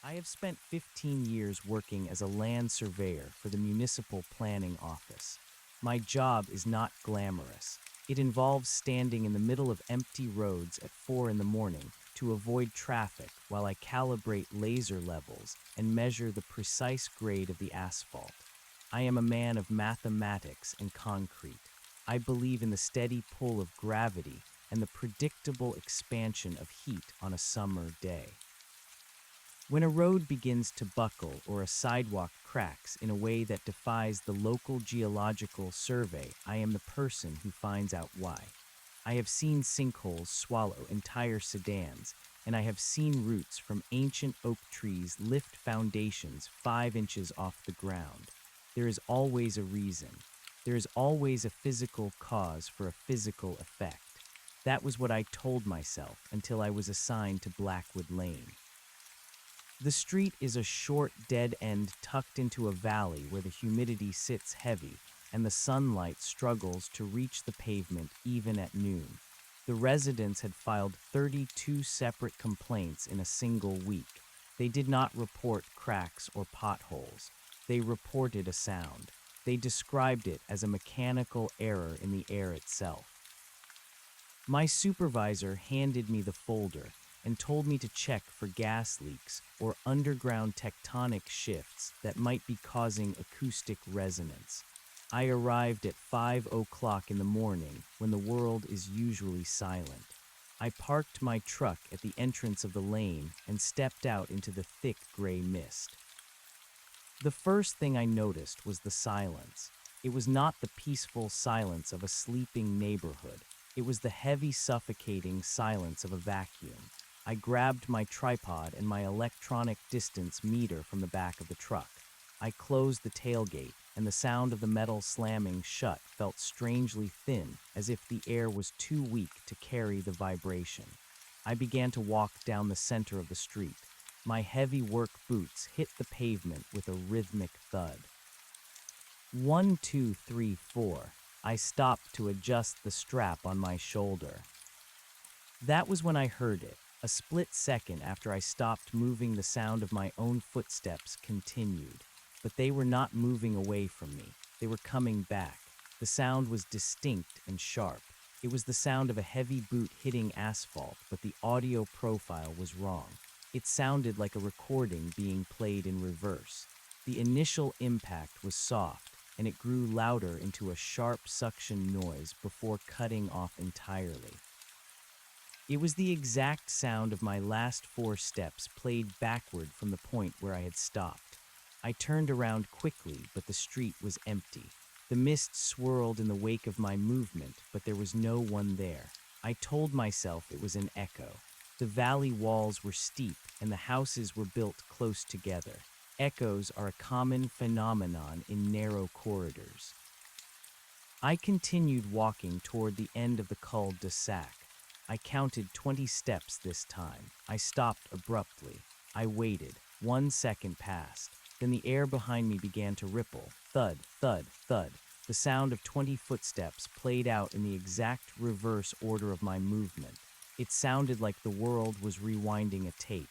I have spent 15 years working as a land surveyor for the Municipal Planning Office. My job is not glamorous. It involves standing in the middle of empty roads at 4 in the morning to avoid traffic while I calibrate laser levels and measure the precise grade of the asphalt. I am a man of mathematics and concrete. I believe in the steady pull of gravity and the predictable expansion of heat on a summer day. When a road begins to buckle or a sidewalk cracks in a way that defies the local geological survey, I am the person who finds out why. I have seen sinkholes swallow entire sedans, and I have seen roots from ancient oak trees lift foundations 5 inches off the ground. There is always a reason. There is always a physical cause for a physical effect. That was what I told myself until I was assigned to Blackwood Lane. The street is a short dead end tucked into a valley where the humidity sits heavy and the sunlight struggles to reach the pavement even at noon. The residents had filed 32 separate complaints in a single week. They did not report cracks or potholes. They reported a sound. They described it as a mechanical error in the air itself. My supervisor handed me the folder and told me to check for gas leaks or underground tectonic shifts that might be causing acoustic resonance. I arrived at 5 o'clock in the morning when the world is usually silent. I parked my truck at the entrance of the lane and stepped out into the thick gray mist. The first thing I noticed was the silence. It was not the peaceful silence of a sleeping neighborhood. It was the heavy, suffocating silence of a vacuum. I grabbed my tripod and my electronic distance meter from the back of the truck. I closed the tailgate, and the sound of the metal slamming shut felt strangely thin, as if the air was too weak to carry the vibration. I began to walk down the center of the street. My heavy work boots hit the pavement with a rhythmic thud. 1, 2, 3, 4. I stopped to adjust the strap on my shoulder. That was when I heard it. A split second after I stopped moving, the sound of my own footsteps continued. But they were not moving away from me. They were coming back. The sound was distinct and sharp. It was the sound of a heavy boot hitting asphalt, but the audio profile was wrong. It sounded like a recording being played in reverse. The initial impact was soft, and it grew louder into a sharp suction noise before cutting off entirely. It was the exact sound of my last 4 steps played backward from the point where I had stopped. I turned around quickly, but the street was empty. The mist swirled in the wake of my movement, but there was no one there. I told myself it was an echo. The valley walls were steep, and the houses were built close together. Echoes are a common phenomenon in narrow corridors. I continued walking toward the end of the cul-de-sac. I counted 20 steps this time. I stopped abruptly. I waited. 1 second passed. Then the air behind me began to ripple. Thud, thud, thud. The sound of 20 footsteps played out in the exact reverse order of my movement. It sounded like the world was rewinding a tape.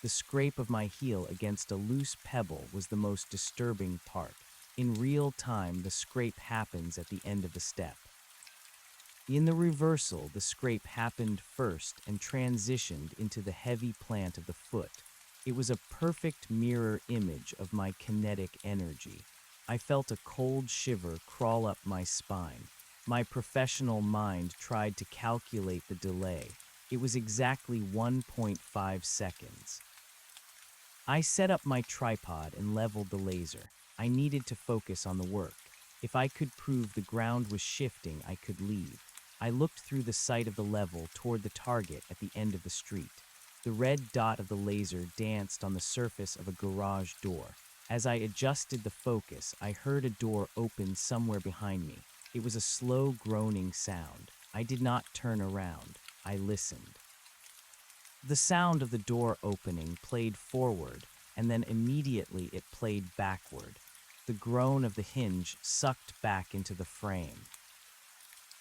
The scrape of my heel against a loose pebble was the most disturbing part. In real time, the scrape happens at the end of the step. In the reversal, the scrape happened first and transitioned into the heavy plant of the foot. It was a perfect mirror image of my kinetic energy. I felt a cold shiver crawl up my spine. My professional mind tried to calculate the delay. It was exactly 1.5 seconds. I set up my tripod and leveled the laser. I needed to focus on the work. If I could prove the ground was shifting, I could leave. I looked through the sight of the level toward the target at the end of the street. The red dot of the laser danced on the surface of a garage door. As I adjusted the focus, I heard a door open somewhere behind me. It was a slow groaning sound. I did not turn around. I listened. The sound of the door opening played forward, and then immediately it played backward. The groan of the hinge sucked back into the frame.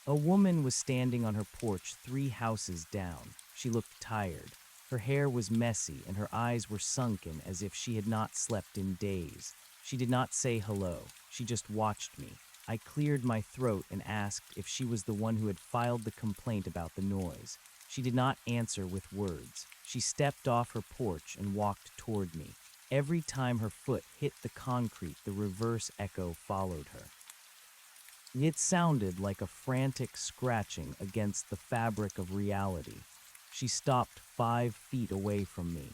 A woman was standing on her porch 3 houses down. She looked tired. Her hair was messy and her eyes were sunken as if she had not slept in days. She did not say hello. She just watched me. I cleared my throat and asked if she was the one who had filed the complaint about the noise. She did not answer with words. She stepped off her porch and walked toward me. Every time her foot hit the concrete, the reverse echo followed her. It sounded like a frantic scratching against the fabric of reality. She stopped 5 feet away from me.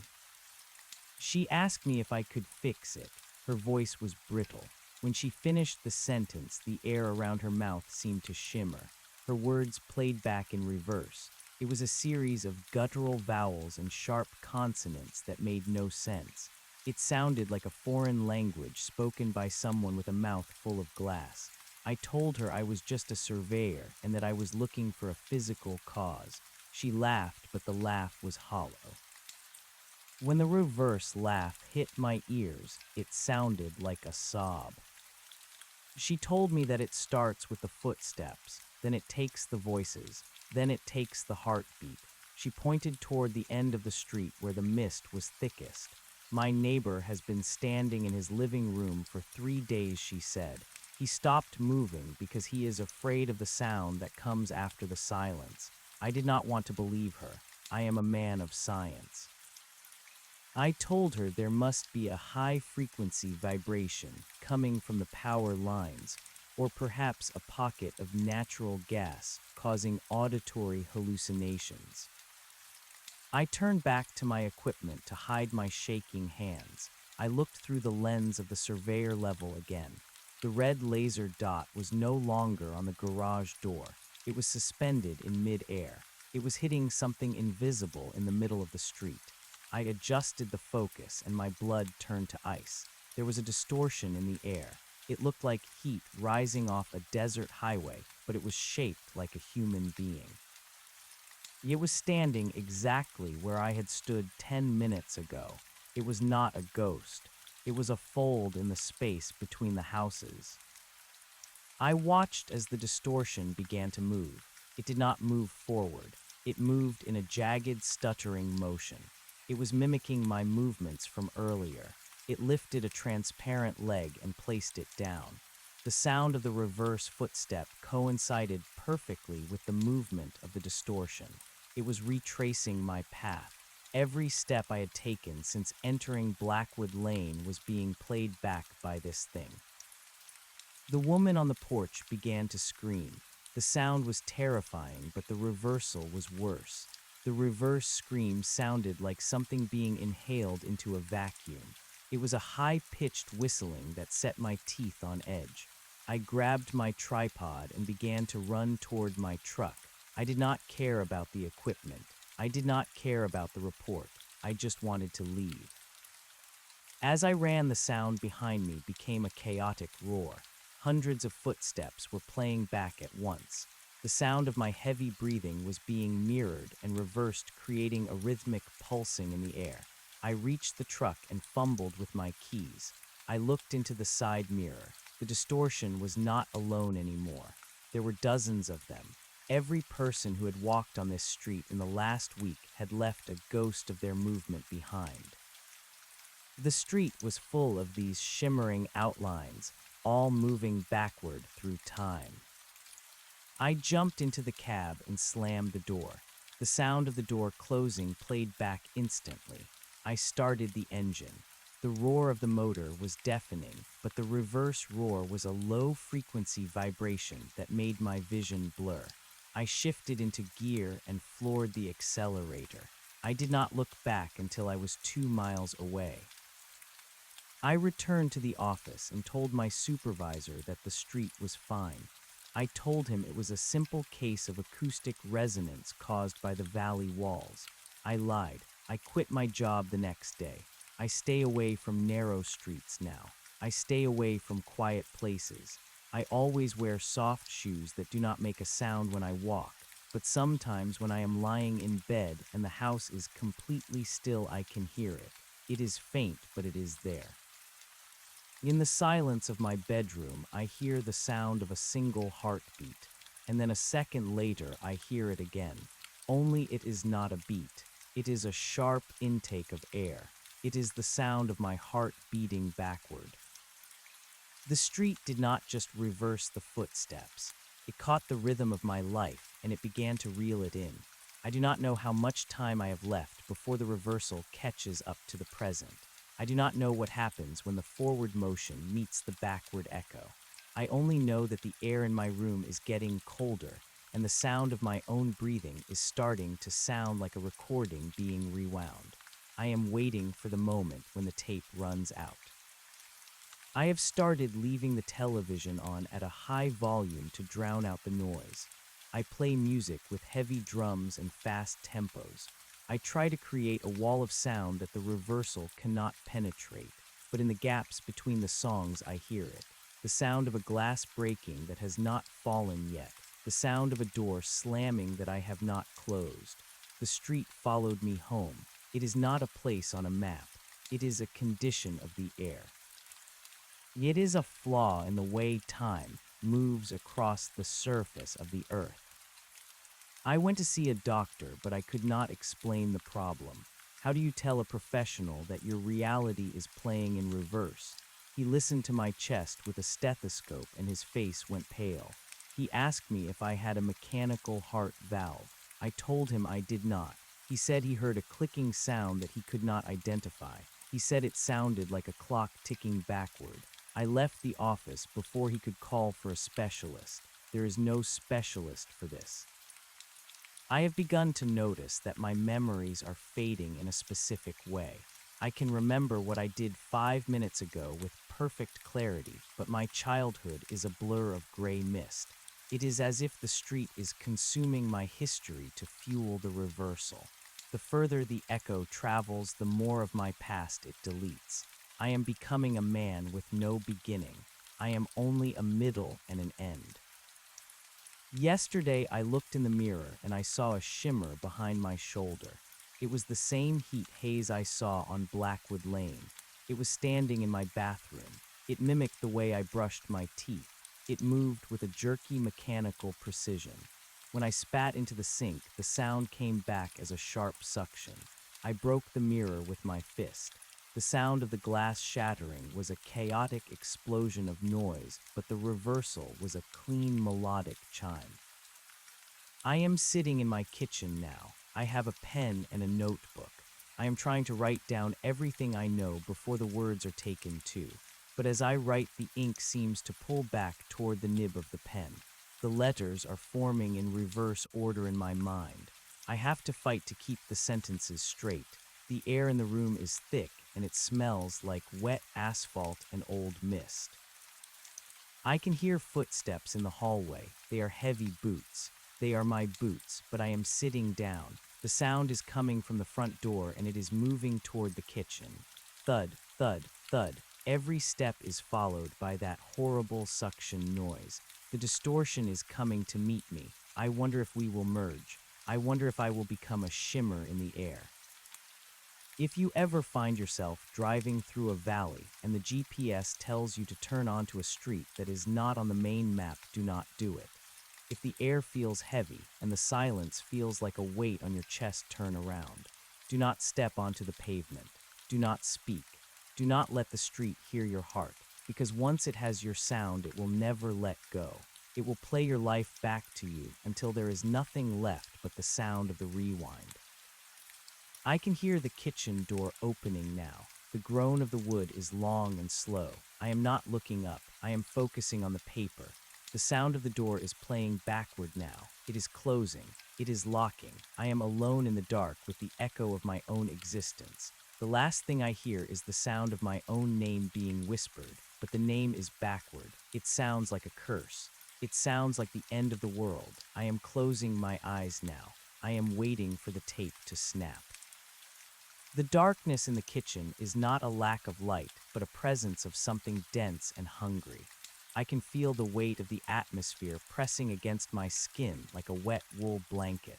She asked me if I could fix it. Her voice was brittle. When she finished the sentence, the air around her mouth seemed to shimmer. Her words played back in reverse. It was a series of guttural vowels and sharp consonants that made no sense. It sounded like a foreign language spoken by someone with a mouth full of glass. I told her I was just a surveyor and that I was looking for a physical cause. She laughed, but the laugh was hollow. When the reverse laugh hit my ears, it sounded like a sob. She told me that it starts with the footsteps, then it takes the voices, then it takes the heartbeat. She pointed toward the end of the street where the mist was thickest. My neighbor has been standing in his living room for 3 days, she said. He stopped moving because he is afraid of the sound that comes after the silence. I did not want to believe her. I am a man of science. I told her there must be a high-frequency vibration coming from the power lines, or perhaps a pocket of natural gas causing auditory hallucinations. I turned back to my equipment to hide my shaking hands. I looked through the lens of the surveyor level again. The red laser dot was no longer on the garage door. It was suspended in mid-air. It was hitting something invisible in the middle of the street. I adjusted the focus and my blood turned to ice. There was a distortion in the air. It looked like heat rising off a desert highway, but it was shaped like a human being. It was standing exactly where I had stood 10 minutes ago. It was not a ghost. It was a fold in the space between the houses. I watched as the distortion began to move. It did not move forward. It moved in a jagged, stuttering motion. It was mimicking my movements from earlier. It lifted a transparent leg and placed it down. The sound of the reverse footstep coincided perfectly with the movement of the distortion. It was retracing my path. Every step I had taken since entering Blackwood Lane was being played back by this thing. The woman on the porch began to scream. The sound was terrifying, but the reversal was worse. The reverse scream sounded like something being inhaled into a vacuum. It was a high-pitched whistling that set my teeth on edge. I grabbed my tripod and began to run toward my truck. I did not care about the equipment. I did not care about the report. I just wanted to leave. As I ran, the sound behind me became a chaotic roar. Hundreds of footsteps were playing back at once. The sound of my heavy breathing was being mirrored and reversed, creating a rhythmic pulsing in the air. I reached the truck and fumbled with my keys. I looked into the side mirror. The distortion was not alone anymore. There were dozens of them. Every person who had walked on this street in the last week had left a ghost of their movement behind. The street was full of these shimmering outlines, all moving backward through time. I jumped into the cab and slammed the door. The sound of the door closing played back instantly. I started the engine. The roar of the motor was deafening, but the reverse roar was a low-frequency vibration that made my vision blur. I shifted into gear and floored the accelerator. I did not look back until I was 2 miles away. I returned to the office and told my supervisor that the street was fine. I told him it was a simple case of acoustic resonance caused by the valley walls. I lied. I quit my job the next day. I stay away from narrow streets now. I stay away from quiet places. I always wear soft shoes that do not make a sound when I walk, but sometimes when I am lying in bed and the house is completely still, I can hear it. It is faint, but it is there. In the silence of my bedroom, I hear the sound of a single heartbeat, and then a second later I hear it again, only it is not a beat. It is a sharp intake of air. It is the sound of my heart beating backward. The street did not just reverse the footsteps. It caught the rhythm of my life, and it began to reel it in. I do not know how much time I have left before the reversal catches up to the present. I do not know what happens when the forward motion meets the backward echo. I only know that the air in my room is getting colder, and the sound of my own breathing is starting to sound like a recording being rewound. I am waiting for the moment when the tape runs out. I have started leaving the television on at a high volume to drown out the noise. I play music with heavy drums and fast tempos. I try to create a wall of sound that the reversal cannot penetrate, but in the gaps between the songs I hear it. The sound of a glass breaking that has not fallen yet. The sound of a door slamming that I have not closed. The street followed me home. It is not a place on a map. It is a condition of the air. It is a flaw in the way time moves across the surface of the earth. I went to see a doctor, but I could not explain the problem. How do you tell a professional that your reality is playing in reverse? He listened to my chest with a stethoscope and his face went pale. He asked me if I had a mechanical heart valve. I told him I did not. He said he heard a clicking sound that he could not identify. He said it sounded like a clock ticking backward. I left the office before he could call for a specialist. There is no specialist for this. I have begun to notice that my memories are fading in a specific way. I can remember what I did 5 minutes ago with perfect clarity, but my childhood is a blur of gray mist. It is as if the street is consuming my history to fuel the reversal. The further the echo travels, the more of my past it deletes. I am becoming a man with no beginning. I am only a middle and an end. Yesterday, I looked in the mirror and I saw a shimmer behind my shoulder. It was the same heat haze I saw on Blackwood Lane. It was standing in my bathroom. It mimicked the way I brushed my teeth. It moved with a jerky mechanical precision. When I spat into the sink, the sound came back as a sharp suction. I broke the mirror with my fist. The sound of the glass shattering was a chaotic explosion of noise, but the reversal was a clean melodic chime. I am sitting in my kitchen now. I have a pen and a notebook. I am trying to write down everything I know before the words are taken too. But as I write, the ink seems to pull back toward the nib of the pen. The letters are forming in reverse order in my mind. I have to fight to keep the sentences straight. The air in the room is thick, and it smells like wet asphalt and old mist. I can hear footsteps in the hallway. They are heavy boots. They are my boots, but I am sitting down. The sound is coming from the front door, and it is moving toward the kitchen. Thud, thud, thud. Every step is followed by that horrible suction noise. The distortion is coming to meet me. I wonder if we will merge. I wonder if I will become a shimmer in the air. If you ever find yourself driving through a valley and the GPS tells you to turn onto a street that is not on the main map, do not do it. If the air feels heavy and the silence feels like a weight on your chest, turn around. Do not step onto the pavement. Do not speak. Do not let the street hear your heart, because once it has your sound, it will never let go. It will play your life back to you until there is nothing left but the sound of the rewind. I can hear the kitchen door opening now. The groan of the wood is long and slow. I am not looking up. I am focusing on the paper. The sound of the door is playing backward now. It is closing. It is locking. I am alone in the dark with the echo of my own existence. The last thing I hear is the sound of my own name being whispered, but the name is backward. It sounds like a curse. It sounds like the end of the world. I am closing my eyes now. I am waiting for the tape to snap. The darkness in the kitchen is not a lack of light, but a presence of something dense and hungry. I can feel the weight of the atmosphere pressing against my skin like a wet wool blanket.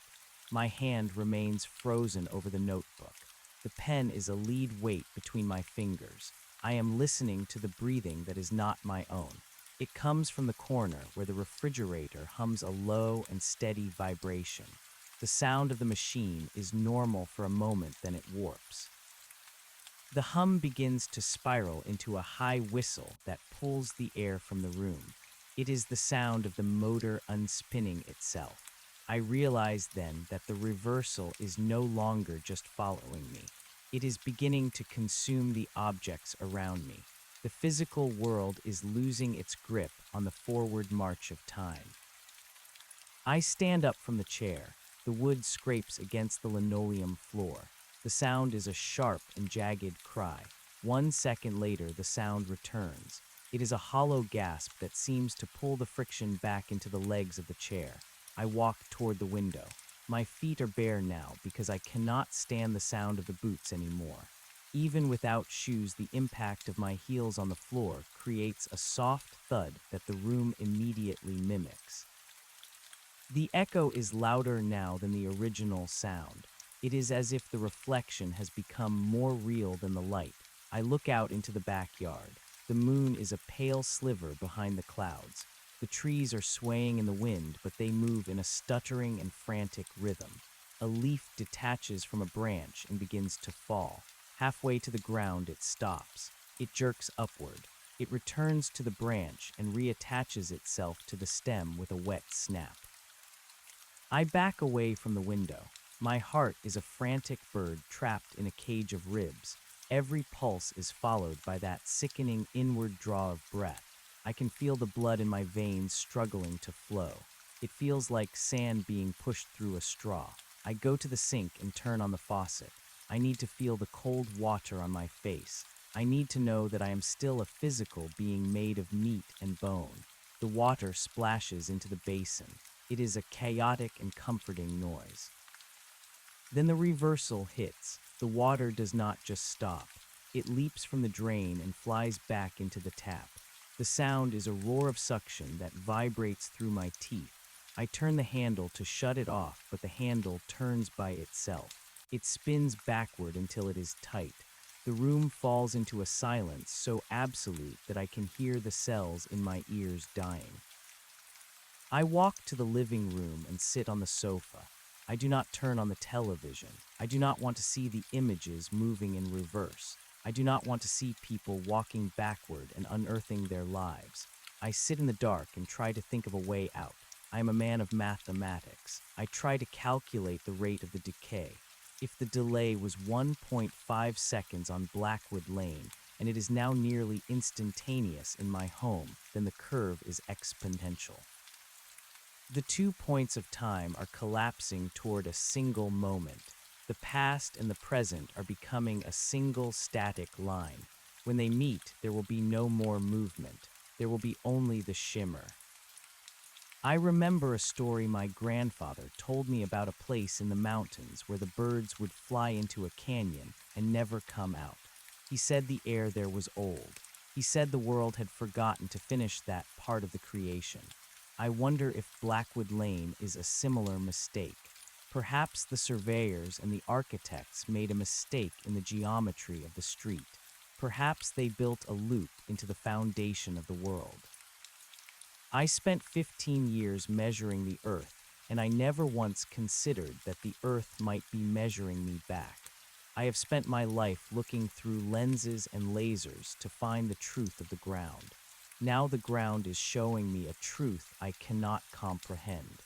My hand remains frozen over the notebook. The pen is a lead weight between my fingers. I am listening to the breathing that is not my own. It comes from the corner where the refrigerator hums a low and steady vibration. The sound of the machine is normal for a moment, then it warps. The hum begins to spiral into a high whistle that pulls the air from the room. It is the sound of the motor unspinning itself. I realize then that the reversal is no longer just following me. It is beginning to consume the objects around me. The physical world is losing its grip on the forward march of time. I stand up from the chair. The wood scrapes against the linoleum floor. The sound is a sharp and jagged cry. 1 second later, the sound returns. It is a hollow gasp that seems to pull the friction back into the legs of the chair. I walk toward the window. My feet are bare now because I cannot stand the sound of the boots anymore. Even without shoes, the impact of my heels on the floor creates a soft thud that the room immediately mimics. The echo is louder now than the original sound. It is as if the reflection has become more real than the light. I look out into the backyard. The moon is a pale sliver behind the clouds. The trees are swaying in the wind, but they move in a stuttering and frantic rhythm. A leaf detaches from a branch and begins to fall. Halfway to the ground, it stops. It jerks upward. It returns to the branch and reattaches itself to the stem with a wet snap. I back away from the window. My heart is a frantic bird trapped in a cage of ribs. Every pulse is followed by that sickening inward draw of breath. I can feel the blood in my veins struggling to flow. It feels like sand being pushed through a straw. I go to the sink and turn on the faucet. I need to feel the cold water on my face. I need to know that I am still a physical being made of meat and bone. The water splashes into the basin. It is a chaotic and comforting noise. Then the reversal hits. The water does not just stop. It leaps from the drain and flies back into the tap. The sound is a roar of suction that vibrates through my teeth. I turn the handle to shut it off, but the handle turns by itself. It spins backward until it is tight. The room falls into a silence so absolute that I can hear the cells in my ears dying. I walk to the living room and sit on the sofa. I do not turn on the television. I do not want to see the images moving in reverse. I do not want to see people walking backward and unearthing their lives. I sit in the dark and try to think of a way out. I am a man of mathematics. I try to calculate the rate of the decay. If the delay was 1.5 seconds on Blackwood Lane, and it is now nearly instantaneous in my home, then the curve is exponential. The 2 points of time are collapsing toward a single moment. The past and the present are becoming a single static line. When they meet, there will be no more movement. There will be only the shimmer. I remember a story my grandfather told me about a place in the mountains where the birds would fly into a canyon and never come out. He said the air there was old. He said the world had forgotten to finish that part of the creation. I wonder if Blackwood Lane is a similar mistake. Perhaps the surveyors and the architects made a mistake in the geometry of the street. Perhaps they built a loop into the foundation of the world. I spent 15 years measuring the earth, and I never once considered that the earth might be measuring me back. I have spent my life looking through lenses and lasers to find the truth of the ground. Now the ground is showing me a truth I cannot comprehend.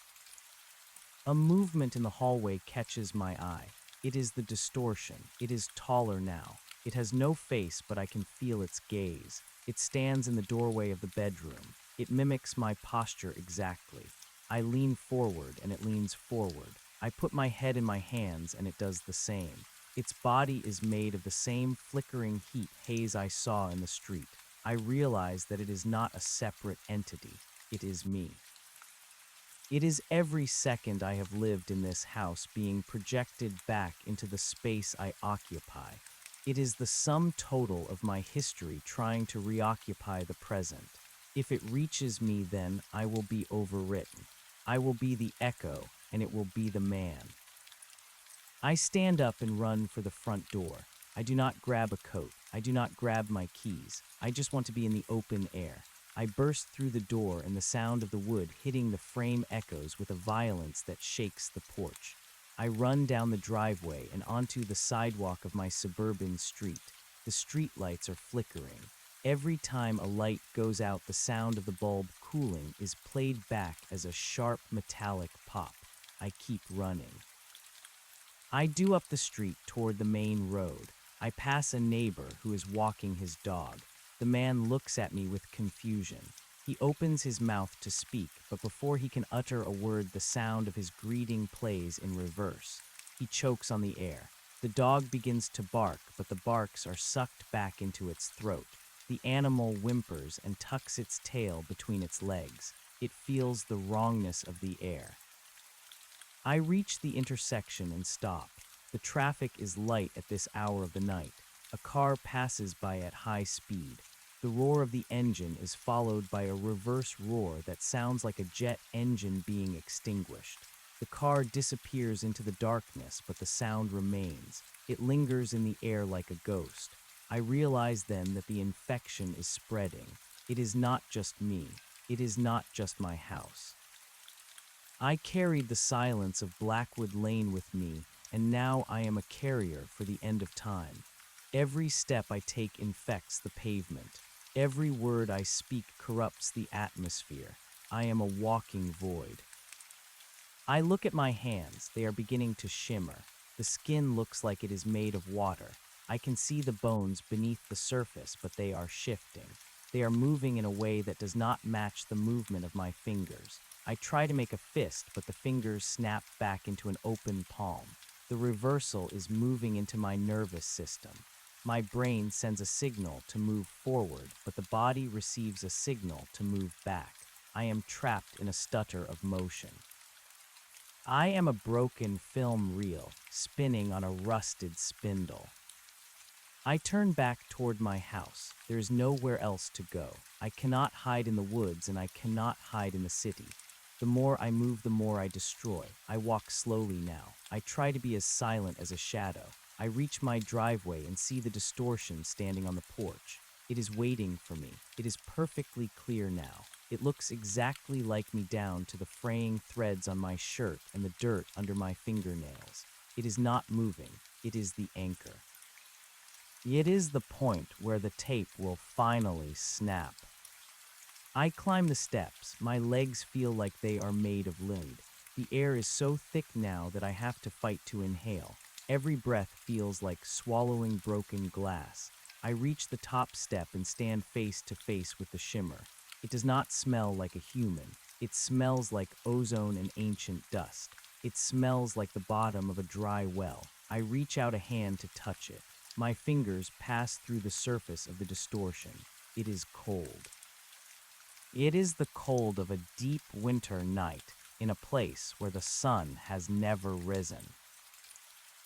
A movement in the hallway catches my eye. It is the distortion. It is taller now. It has no face, but I can feel its gaze. It stands in the doorway of the bedroom. It mimics my posture exactly. I lean forward and it leans forward. I put my head in my hands and it does the same. Its body is made of the same flickering heat haze I saw in the street. I realize that it is not a separate entity. It is me. It is every second I have lived in this house being projected back into the space I occupy. It is the sum total of my history trying to reoccupy the present. If it reaches me, then I will be overwritten. I will be the echo, and it will be the man. I stand up and run for the front door. I do not grab a coat. I do not grab my keys. I just want to be in the open air. I burst through the door and the sound of the wood hitting the frame echoes with a violence that shakes the porch. I run down the driveway and onto the sidewalk of my suburban street. The street lights are flickering. Every time a light goes out, the sound of the bulb cooling is played back as a sharp metallic pop. I keep running. I do up the street toward the main road. I pass a neighbor who is walking his dog. The man looks at me with confusion. He opens his mouth to speak, but before he can utter a word, the sound of his greeting plays in reverse. He chokes on the air. The dog begins to bark, but the barks are sucked back into its throat. The animal whimpers and tucks its tail between its legs. It feels the wrongness of the air. I reach the intersection and stop. The traffic is light at this hour of the night. A car passes by at high speed. The roar of the engine is followed by a reverse roar that sounds like a jet engine being extinguished. The car disappears into the darkness, but the sound remains. It lingers in the air like a ghost. I realize then that the infection is spreading. It is not just me. It is not just my house. I carried the silence of Blackwood Lane with me, and now I am a carrier for the end of time. Every step I take infects the pavement. Every word I speak corrupts the atmosphere. I am a walking void. I look at my hands. They are beginning to shimmer. The skin looks like it is made of water. I can see the bones beneath the surface, but they are shifting. They are moving in a way that does not match the movement of my fingers. I try to make a fist, but the fingers snap back into an open palm. The reversal is moving into my nervous system. My brain sends a signal to move forward, but the body receives a signal to move back. I am trapped in a stutter of motion. I am a broken film reel, spinning on a rusted spindle. I turn back toward my house. There is nowhere else to go. I cannot hide in the woods, and I cannot hide in the city. The more I move, the more I destroy. I walk slowly now. I try to be as silent as a shadow. I reach my driveway and see the distortion standing on the porch. It is waiting for me. It is perfectly clear now. It looks exactly like me down to the fraying threads on my shirt and the dirt under my fingernails. It is not moving. It is the anchor. It is the point where the tape will finally snap. I climb the steps. My legs feel like they are made of lead. The air is so thick now that I have to fight to inhale. Every breath feels like swallowing broken glass. I reach the top step and stand face to face with the shimmer. It does not smell like a human. It smells like ozone and ancient dust. It smells like the bottom of a dry well. I reach out a hand to touch it. My fingers pass through the surface of the distortion. It is cold. It is the cold of a deep winter night in a place where the sun has never risen.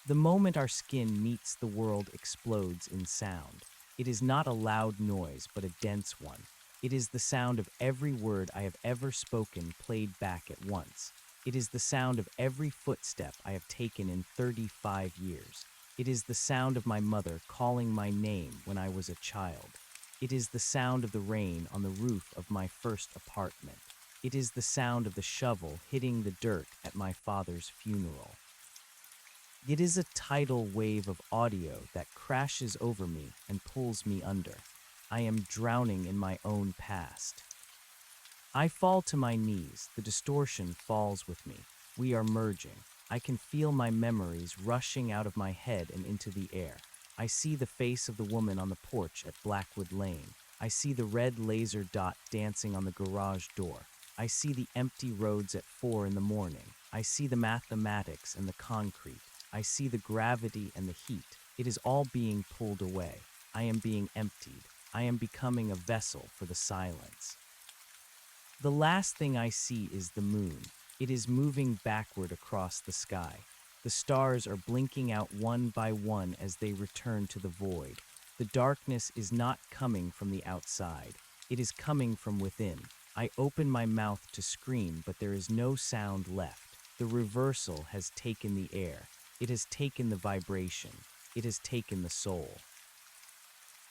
The moment our skin meets the world explodes in sound. It is not a loud noise, but a dense one. It is the sound of every word I have ever spoken played back at once. It is the sound of every footstep I have taken in 35 years. It is the sound of my mother calling my name when I was a child. It is the sound of the rain on the roof of my first apartment. It is the sound of the shovel hitting the dirt at my father's funeral. It is a tidal wave of audio that crashes over me and pulls me under. I am drowning in my own past. I fall to my knees. The distortion falls with me. We are merging. I can feel my memories rushing out of my head and into the air. I see the face of the woman on the porch at Blackwood Lane. I see the red laser dot dancing on the garage door. I see the empty roads at 4 in the morning. I see the mathematics and the concrete. I see the gravity and the heat. It is all being pulled away. I am being emptied. I am becoming a vessel for the silence. The last thing I see is the moon. It is moving backward across the sky. The stars are blinking out one by one as they return to the void. The darkness is not coming from the outside. It is coming from within. I open my mouth to scream, but there is no sound left. The reversal has taken the air. It has taken the vibration. It has taken the soul.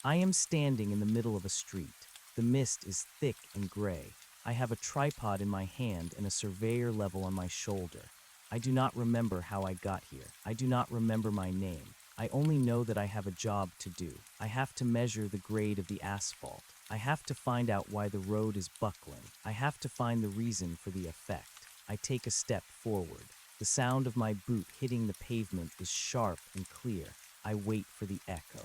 I am standing in the middle of a street. The mist is thick and gray. I have a tripod in my hand and a surveyor level on my shoulder. I do not remember how I got here. I do not remember my name. I only know that I have a job to do. I have to measure the grade of the asphalt. I have to find out why the road is buckling. I have to find the reason for the effect. I take a step forward. The sound of my boot hitting the pavement is sharp and clear. I wait for the echo.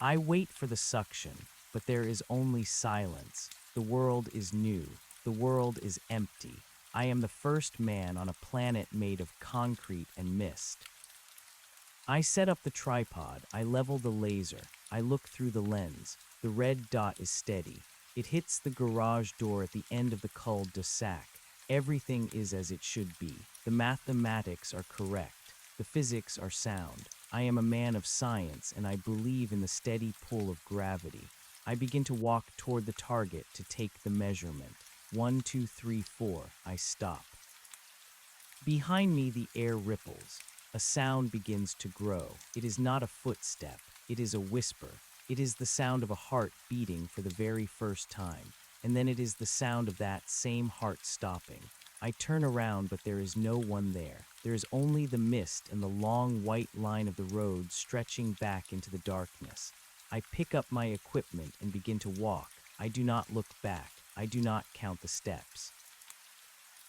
I wait for the suction, but there is only silence. The world is new. The world is empty. I am the first man on a planet made of concrete and mist. I set up the tripod. I level the laser. I look through the lens. The red dot is steady. It hits the garage door at the end of the cul-de-sac. Everything is as it should be. The mathematics are correct. The physics are sound. I am a man of science, and I believe in the steady pull of gravity. I begin to walk toward the target to take the measurement. 1, 2, 3, 4. I stop. Behind me, the air ripples. A sound begins to grow. It is not a footstep. It is a whisper. It is the sound of a heart beating for the very first time. And then it is the sound of that same heart stopping. I turn around, but there is no one there. There is only the mist and the long white line of the road stretching back into the darkness. I pick up my equipment and begin to walk. I do not look back. I do not count the steps.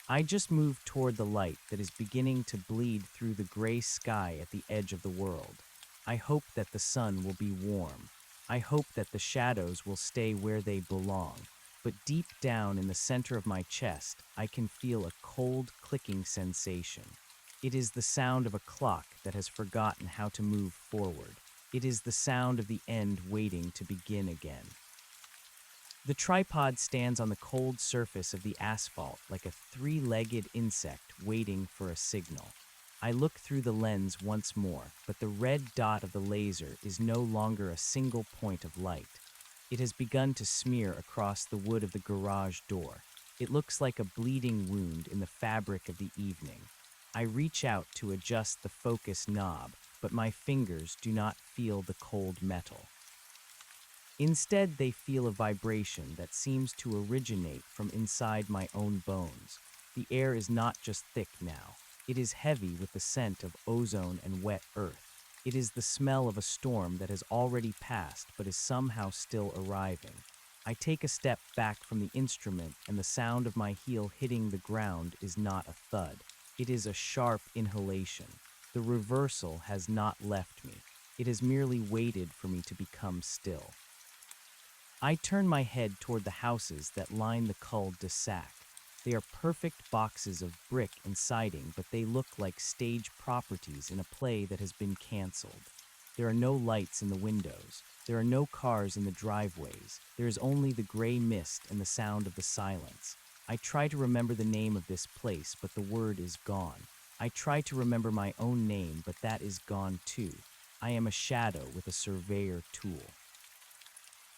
I just move toward the light that is beginning to bleed through the gray sky at the edge of the world. I hope that the sun will be warm. I hope that the shadows will stay where they belong. But deep down in the center of my chest, I can feel a cold, clicking sensation. It is the sound of a clock that has forgotten how to move forward. It is the sound of the end waiting to begin again. The tripod stands on the cold surface of the asphalt like a three-legged insect waiting for a signal. I look through the lens once more, but the red dot of the laser is no longer a single point of light. It has begun to smear across the wood of the garage door. It looks like a bleeding wound in the fabric of the evening. I reach out to adjust the focus knob, but my fingers do not feel the cold metal. Instead, they feel a vibration that seems to originate from inside my own bones. The air is not just thick now. It is heavy with the scent of ozone and wet earth. It is the smell of a storm that has already passed but is somehow still arriving. I take a step back from the instrument, and the sound of my heel hitting the ground is not a thud. It is a sharp inhalation. The reversal has not left me. It has merely waited for me to become still. I turn my head toward the houses that line the cul-de-sac. They are perfect boxes of brick and siding, but they look like stage properties in a play that has been canceled. There are no lights in the windows. There are no cars in the driveways. There is only the gray mist and the sound of the silence. I try to remember the name of this place, but the word is gone. I try to remember my own name, but that is gone too. I am a shadow with a surveyor tool.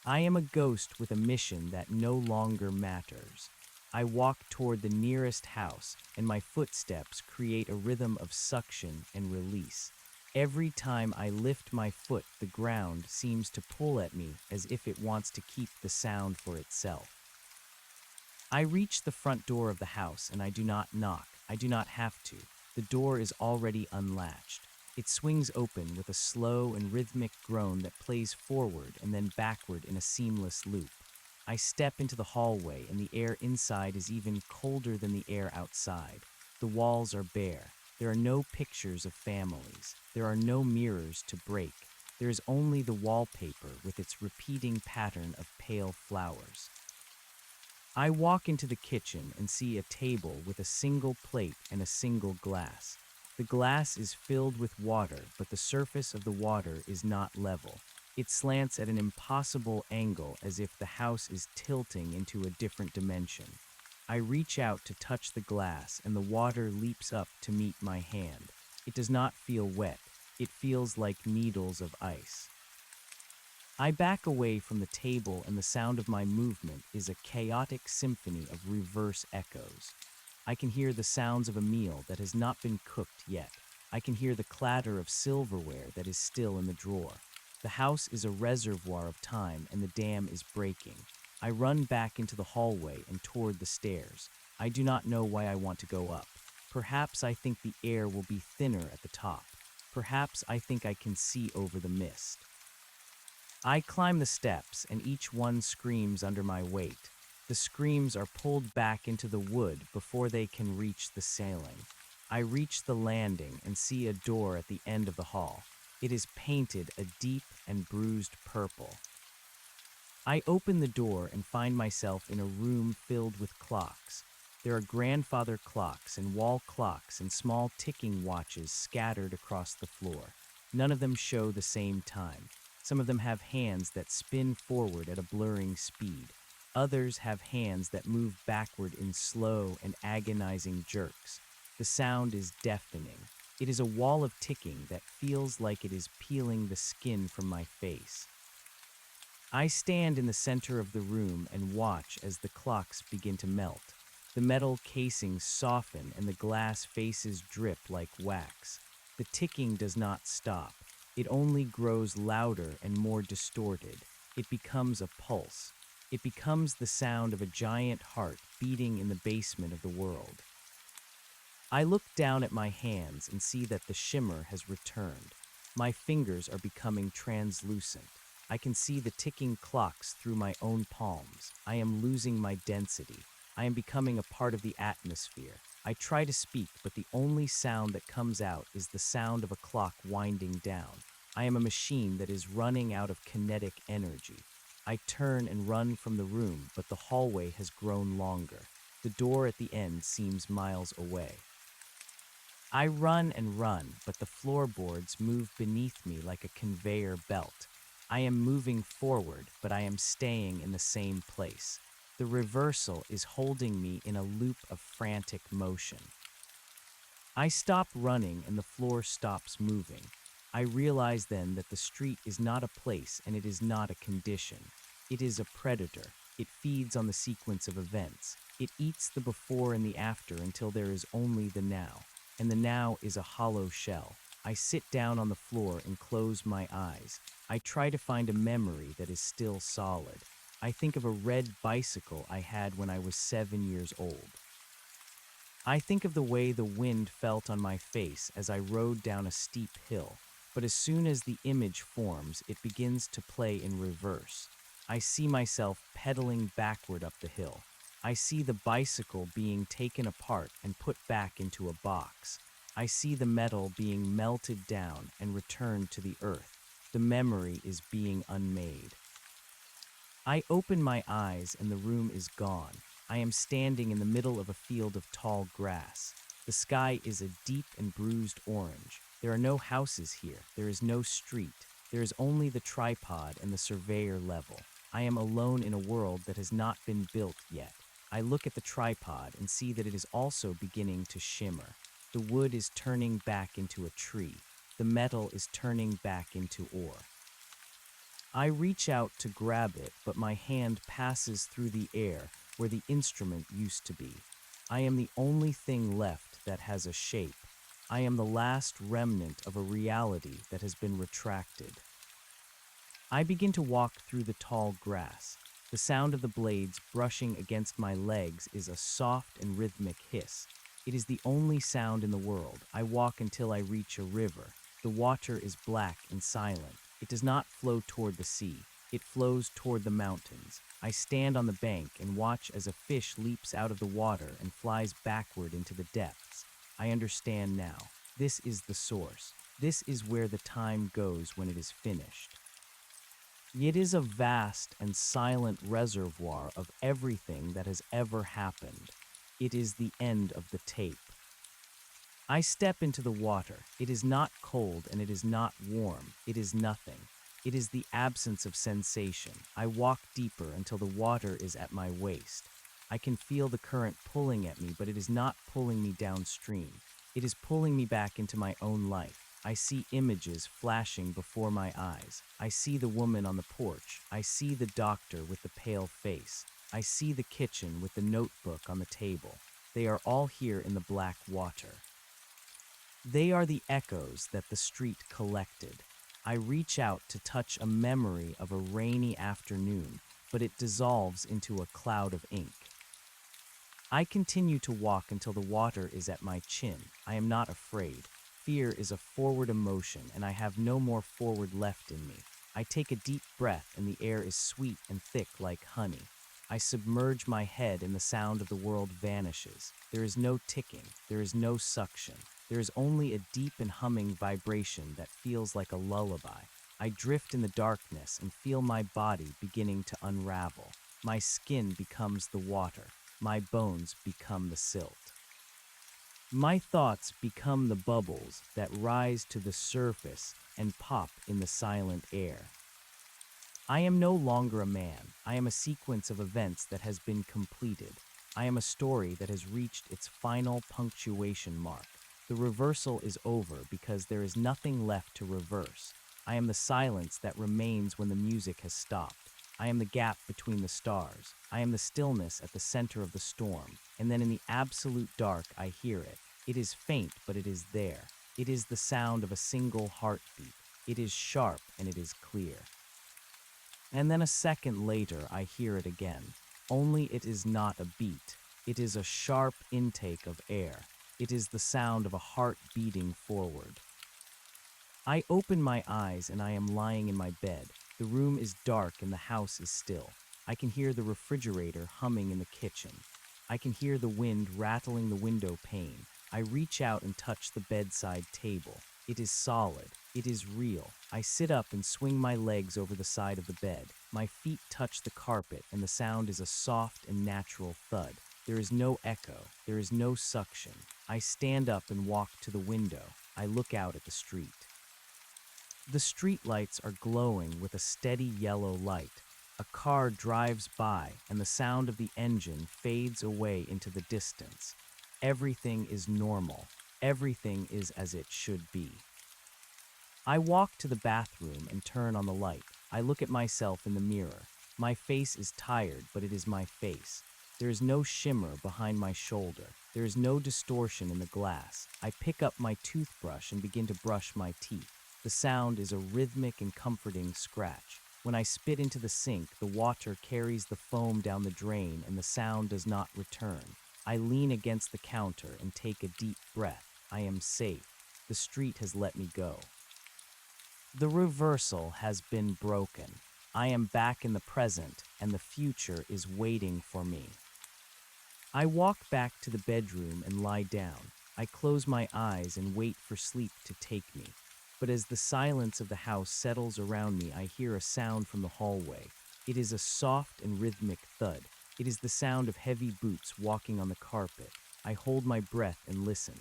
I am a ghost with a mission that no longer matters. I walk toward the nearest house, and my footsteps create a rhythm of suction and release. Every time I lift my foot, the ground seems to pull at me as if it wants to keep the sound for itself. I reach the front door of the house, and I do not knock. I do not have to. The door is already unlatched. It swings open with a slow and rhythmic groan that plays forward and then backward in a seamless loop. I step into the hallway, and the air inside is even colder than the air outside. The walls are bare. There are no pictures of families. There are no mirrors to break. There is only the wallpaper with its repeating pattern of pale flowers. I walk into the kitchen and see a table with a single plate and a single glass. The glass is filled with water, but the surface of the water is not level. It slants at an impossible angle, as if the house is tilting into a different dimension. I reach out to touch the glass, and the water leaps up to meet my hand. It does not feel wet. It feels like needles of ice. I back away from the table, and the sound of my movement is a chaotic symphony of reverse echoes. I can hear the sounds of a meal that has not been cooked yet. I can hear the clatter of silverware that is still in the drawer. The house is a reservoir of time, and the dam is breaking. I run back into the hallway and toward the stairs. I do not know why I want to go up. Perhaps I think the air will be thinner at the top. Perhaps I think I can see over the mist. I climb the steps, and each one screams under my weight. The screams are pulled back into the wood before they can reach the ceiling. I reach the landing and see a door at the end of the hall. It is painted a deep and bruised purple. I open the door and find myself in a room filled with clocks. There are grandfather clocks and wall clocks and small ticking watches scattered across the floor. None of them show the same time. Some of them have hands that spin forward at a blurring speed. Others have hands that move backward in slow and agonizing jerks. The sound is deafening. It is a wall of ticking that feels like it is peeling the skin from my face. I stand in the center of the room and watch as the clocks begin to melt. The metal casings soften and the glass faces drip like wax. The ticking does not stop. It only grows louder and more distorted. It becomes a pulse. It becomes the sound of a giant heart beating in the basement of the world. I look down at my hands and see that the shimmer has returned. My fingers are becoming translucent. I can see the ticking clocks through my own palms. I am losing my density. I am becoming a part of the atmosphere. I try to speak, but the only sound that comes out is the sound of a clock winding down. I am a machine that is running out of kinetic energy. I turn and run from the room, but the hallway has grown longer. The door at the end seems miles away. I run and run, but the floorboards move beneath me like a conveyor belt. I am moving forward, but I am staying in the same place. The reversal is holding me in a loop of frantic motion. I stop running and the floor stops moving. I realize then that the street is not a place and it is not a condition. It is a predator. It feeds on the sequence of events. It eats the before and the after until there is only the now. And the now is a hollow shell. I sit down on the floor and close my eyes. I try to find a memory that is still solid. I think of a red bicycle I had when I was 7 years old. I think of the way the wind felt on my face as I rode down a steep hill, but as soon as the image forms, it begins to play in reverse. I see myself pedaling backward up the hill. I see the bicycle being taken apart and put back into a box. I see the metal being melted down and returned to the earth. The memory is being unmade. I open my eyes and the room is gone. I am standing in the middle of a field of tall grass. The sky is a deep and bruised orange. There are no houses here. There is no street. There is only the tripod and the surveyor level. I am alone in a world that has not been built yet. I look at the tripod and see that it is also beginning to shimmer. The wood is turning back into a tree. The metal is turning back into ore. I reach out to grab it, but my hand passes through the air where the instrument used to be. I am the only thing left that has a shape. I am the last remnant of a reality that has been retracted. I begin to walk through the tall grass. The sound of the blades brushing against my legs is a soft and rhythmic hiss. It is the only sound in the world. I walk until I reach a river. The water is black and silent. It does not flow toward the sea. It flows toward the mountains. I stand on the bank and watch as a fish leaps out of the water and flies backward into the depths. I understand now. This is the source. This is where the time goes when it is finished. It is a vast and silent reservoir of everything that has ever happened. It is the end of the tape. I step into the water. It is not cold and it is not warm. It is nothing. It is the absence of sensation. I walk deeper until the water is at my waist. I can feel the current pulling at me, but it is not pulling me downstream. It is pulling me back into my own life. I see images flashing before my eyes. I see the woman on the porch. I see the doctor with the pale face. I see the kitchen with the notebook on the table. They are all here in the black water. They are the echoes that the street collected. I reach out to touch a memory of a rainy afternoon, but it dissolves into a cloud of ink. I continue to walk until the water is at my chin. I am not afraid. Fear is a forward emotion, and I have no more forward left in me. I take a deep breath, and the air is sweet and thick like honey. I submerge my head, and the sound of the world vanishes. There is no ticking, there is no suction. There is only a deep and humming vibration that feels like a lullaby. I drift in the darkness and feel my body beginning to unravel. My skin becomes the water. My bones become the silt. My thoughts become the bubbles that rise to the surface and pop in the silent air. I am no longer a man. I am a sequence of events that has been completed. I am a story that has reached its final punctuation mark. The reversal is over because there is nothing left to reverse. I am the silence that remains when the music has stopped. I am the gap between the stars. I am the stillness at the center of the storm. And then in the absolute dark, I hear it. It is faint, but it is there. It is the sound of a single heartbeat. It is sharp and it is clear. And then a second later, I hear it again. Only it is not a beat. It is a sharp intake of air. It is the sound of a heart beating forward. I open my eyes and I am lying in my bed. The room is dark and the house is still. I can hear the refrigerator humming in the kitchen. I can hear the wind rattling the window pane. I reach out and touch the bedside table. It is solid. It is real. I sit up and swing my legs over the side of the bed. My feet touch the carpet and the sound is a soft and natural thud. There is no echo. There is no suction. I stand up and walk to the window. I look out at the street. The streetlights are glowing with a steady yellow light. A car drives by, and the sound of the engine fades away into the distance. Everything is normal. Everything is as it should be. I walk to the bathroom and turn on the light. I look at myself in the mirror. My face is tired, but it is my face. There is no shimmer behind my shoulder. There is no distortion in the glass. I pick up my toothbrush and begin to brush my teeth. The sound is a rhythmic and comforting scratch. When I spit into the sink, the water carries the foam down the drain and the sound does not return. I lean against the counter and take a deep breath. I am safe. The street has let me go. The reversal has been broken. I am back in the present and the future is waiting for me. I walk back to the bedroom and lie down. I close my eyes and wait for sleep to take me. But as the silence of the house settles around me, I hear a sound from the hallway. It is a soft and rhythmic thud. It is the sound of heavy boots walking on the carpet. I hold my breath and listen.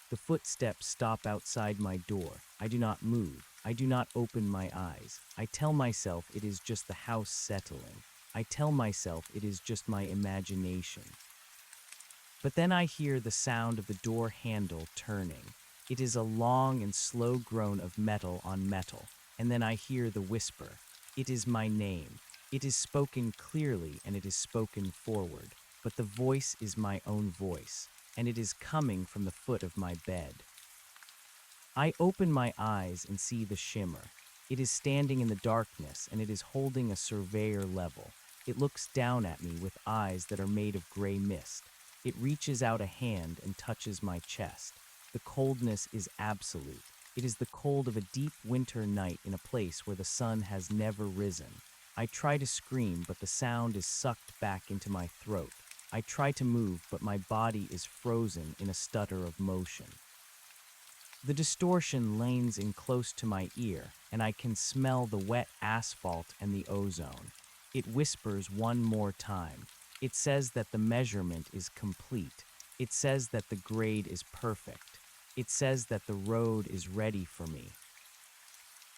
The footsteps stop outside my door. I do not move. I do not open my eyes. I tell myself it is just the house settling. I tell myself it is just my imagination. But then I hear the sound of the door handle turning. It is a long and slow groan of metal on metal, and then I hear the whisper. It is my name. It is spoken clearly and it is spoken forward, but the voice is my own voice, and it is coming from the foot of my bed. I open my eyes and see the shimmer. It is standing in the darkness and it is holding a surveyor level. It looks down at me with eyes that are made of gray mist. It reaches out a hand and touches my chest. The coldness is absolute. It is the cold of a deep winter night in a place where the sun has never risen. I try to scream, but the sound is sucked back into my throat. I try to move, but my body is frozen in a stutter of motion. The distortion lanes in close to my ear, and I can smell the wet asphalt and the ozone. It whispers one more time. It says that the measurement is complete. It says that the grade is perfect. It says that the road is ready for me.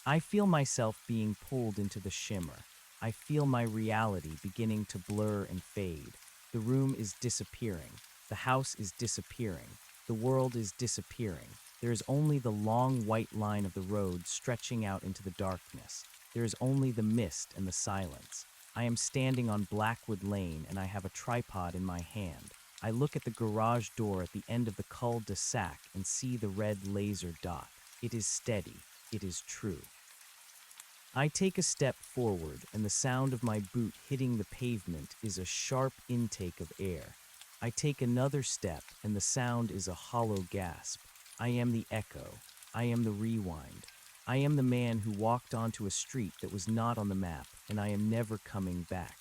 I feel myself being pulled into the shimmer. I feel my reality beginning to blur and fade. The room is disappearing. The house is disappearing. The world is disappearing. There is only the long white line of the road stretching out into the darkness. There is only the mist and the silence. I am standing on Blackwood Lane and I have a tripod in my hand. I look at the garage door at the end of the cul-de-sac and see the red laser dot. It is steady. It is true. I take a step forward and the sound of my boot hitting the pavement is a sharp intake of air. I take another step, and the sound is a hollow gasp. I am the echo. I am the rewind. I am the man who walked onto a street that was not on the map, and I am never coming back.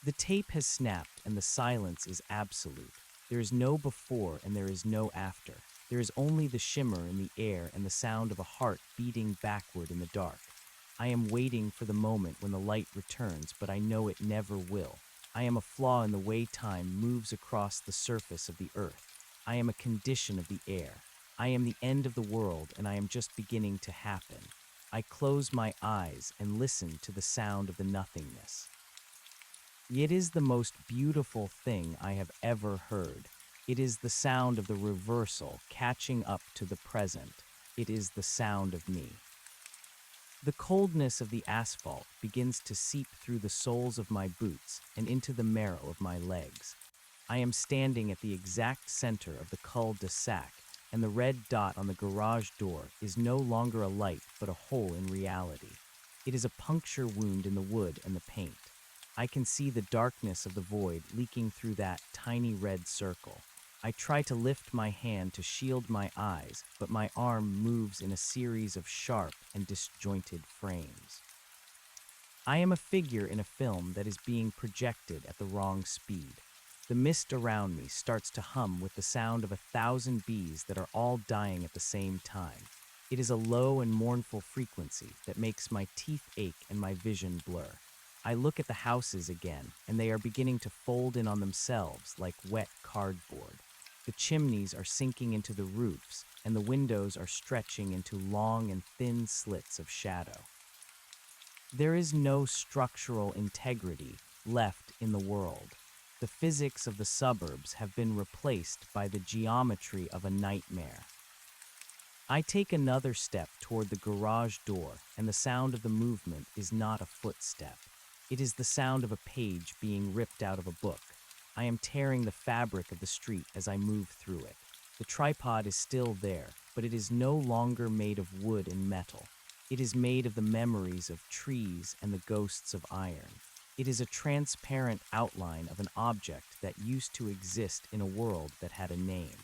The tape has snapped, and the silence is absolute. There is no before, and there is no after. There is only the shimmer in the air and the sound of a heart beating backward in the dark. I am waiting for the moment when the light returns, but I know it never will. I am a flaw in the way time moves across the surface of the earth. I am a condition of the air. I am the end of the world, and I am just beginning to happen. I close my eyes and listen to the sound of the nothingness. It is the most beautiful thing I have ever heard. It is the sound of the reversal catching up to the present. It is the sound of me. The coldness of the asphalt begins to seep through the soles of my boots and into the marrow of my legs. I am standing at the exact center of the cul-de-sac, and the red dot on the garage door is no longer a light but a hole in reality. It is a puncture wound in the wood and the paint. I can see the darkness of the void leaking through that tiny red circle. I try to lift my hand to shield my eyes, but my arm moves in a series of sharp and disjointed frames. I am a figure in a film that is being projected at the wrong speed. The mist around me starts to hum with the sound of 1,000 bees that are all dying at the same time. It is a low and mournful frequency that makes my teeth ache and my vision blur. I look at the houses again, and they are beginning to fold in on themselves like wet cardboard. The chimneys are sinking into the roofs, and the windows are stretching into long and thin slits of shadow. There is no structural integrity left in the world. The physics of the suburbs have been replaced by the geometry of a nightmare. I take another step toward the garage door, and the sound of the movement is not a footstep. It is the sound of a page being ripped out of a book. I am tearing the fabric of the street as I move through it. The tripod is still there, but it is no longer made of wood and metal. It is made of the memories of trees and the ghosts of iron. It is a transparent outline of an object that used to exist in a world that had a name.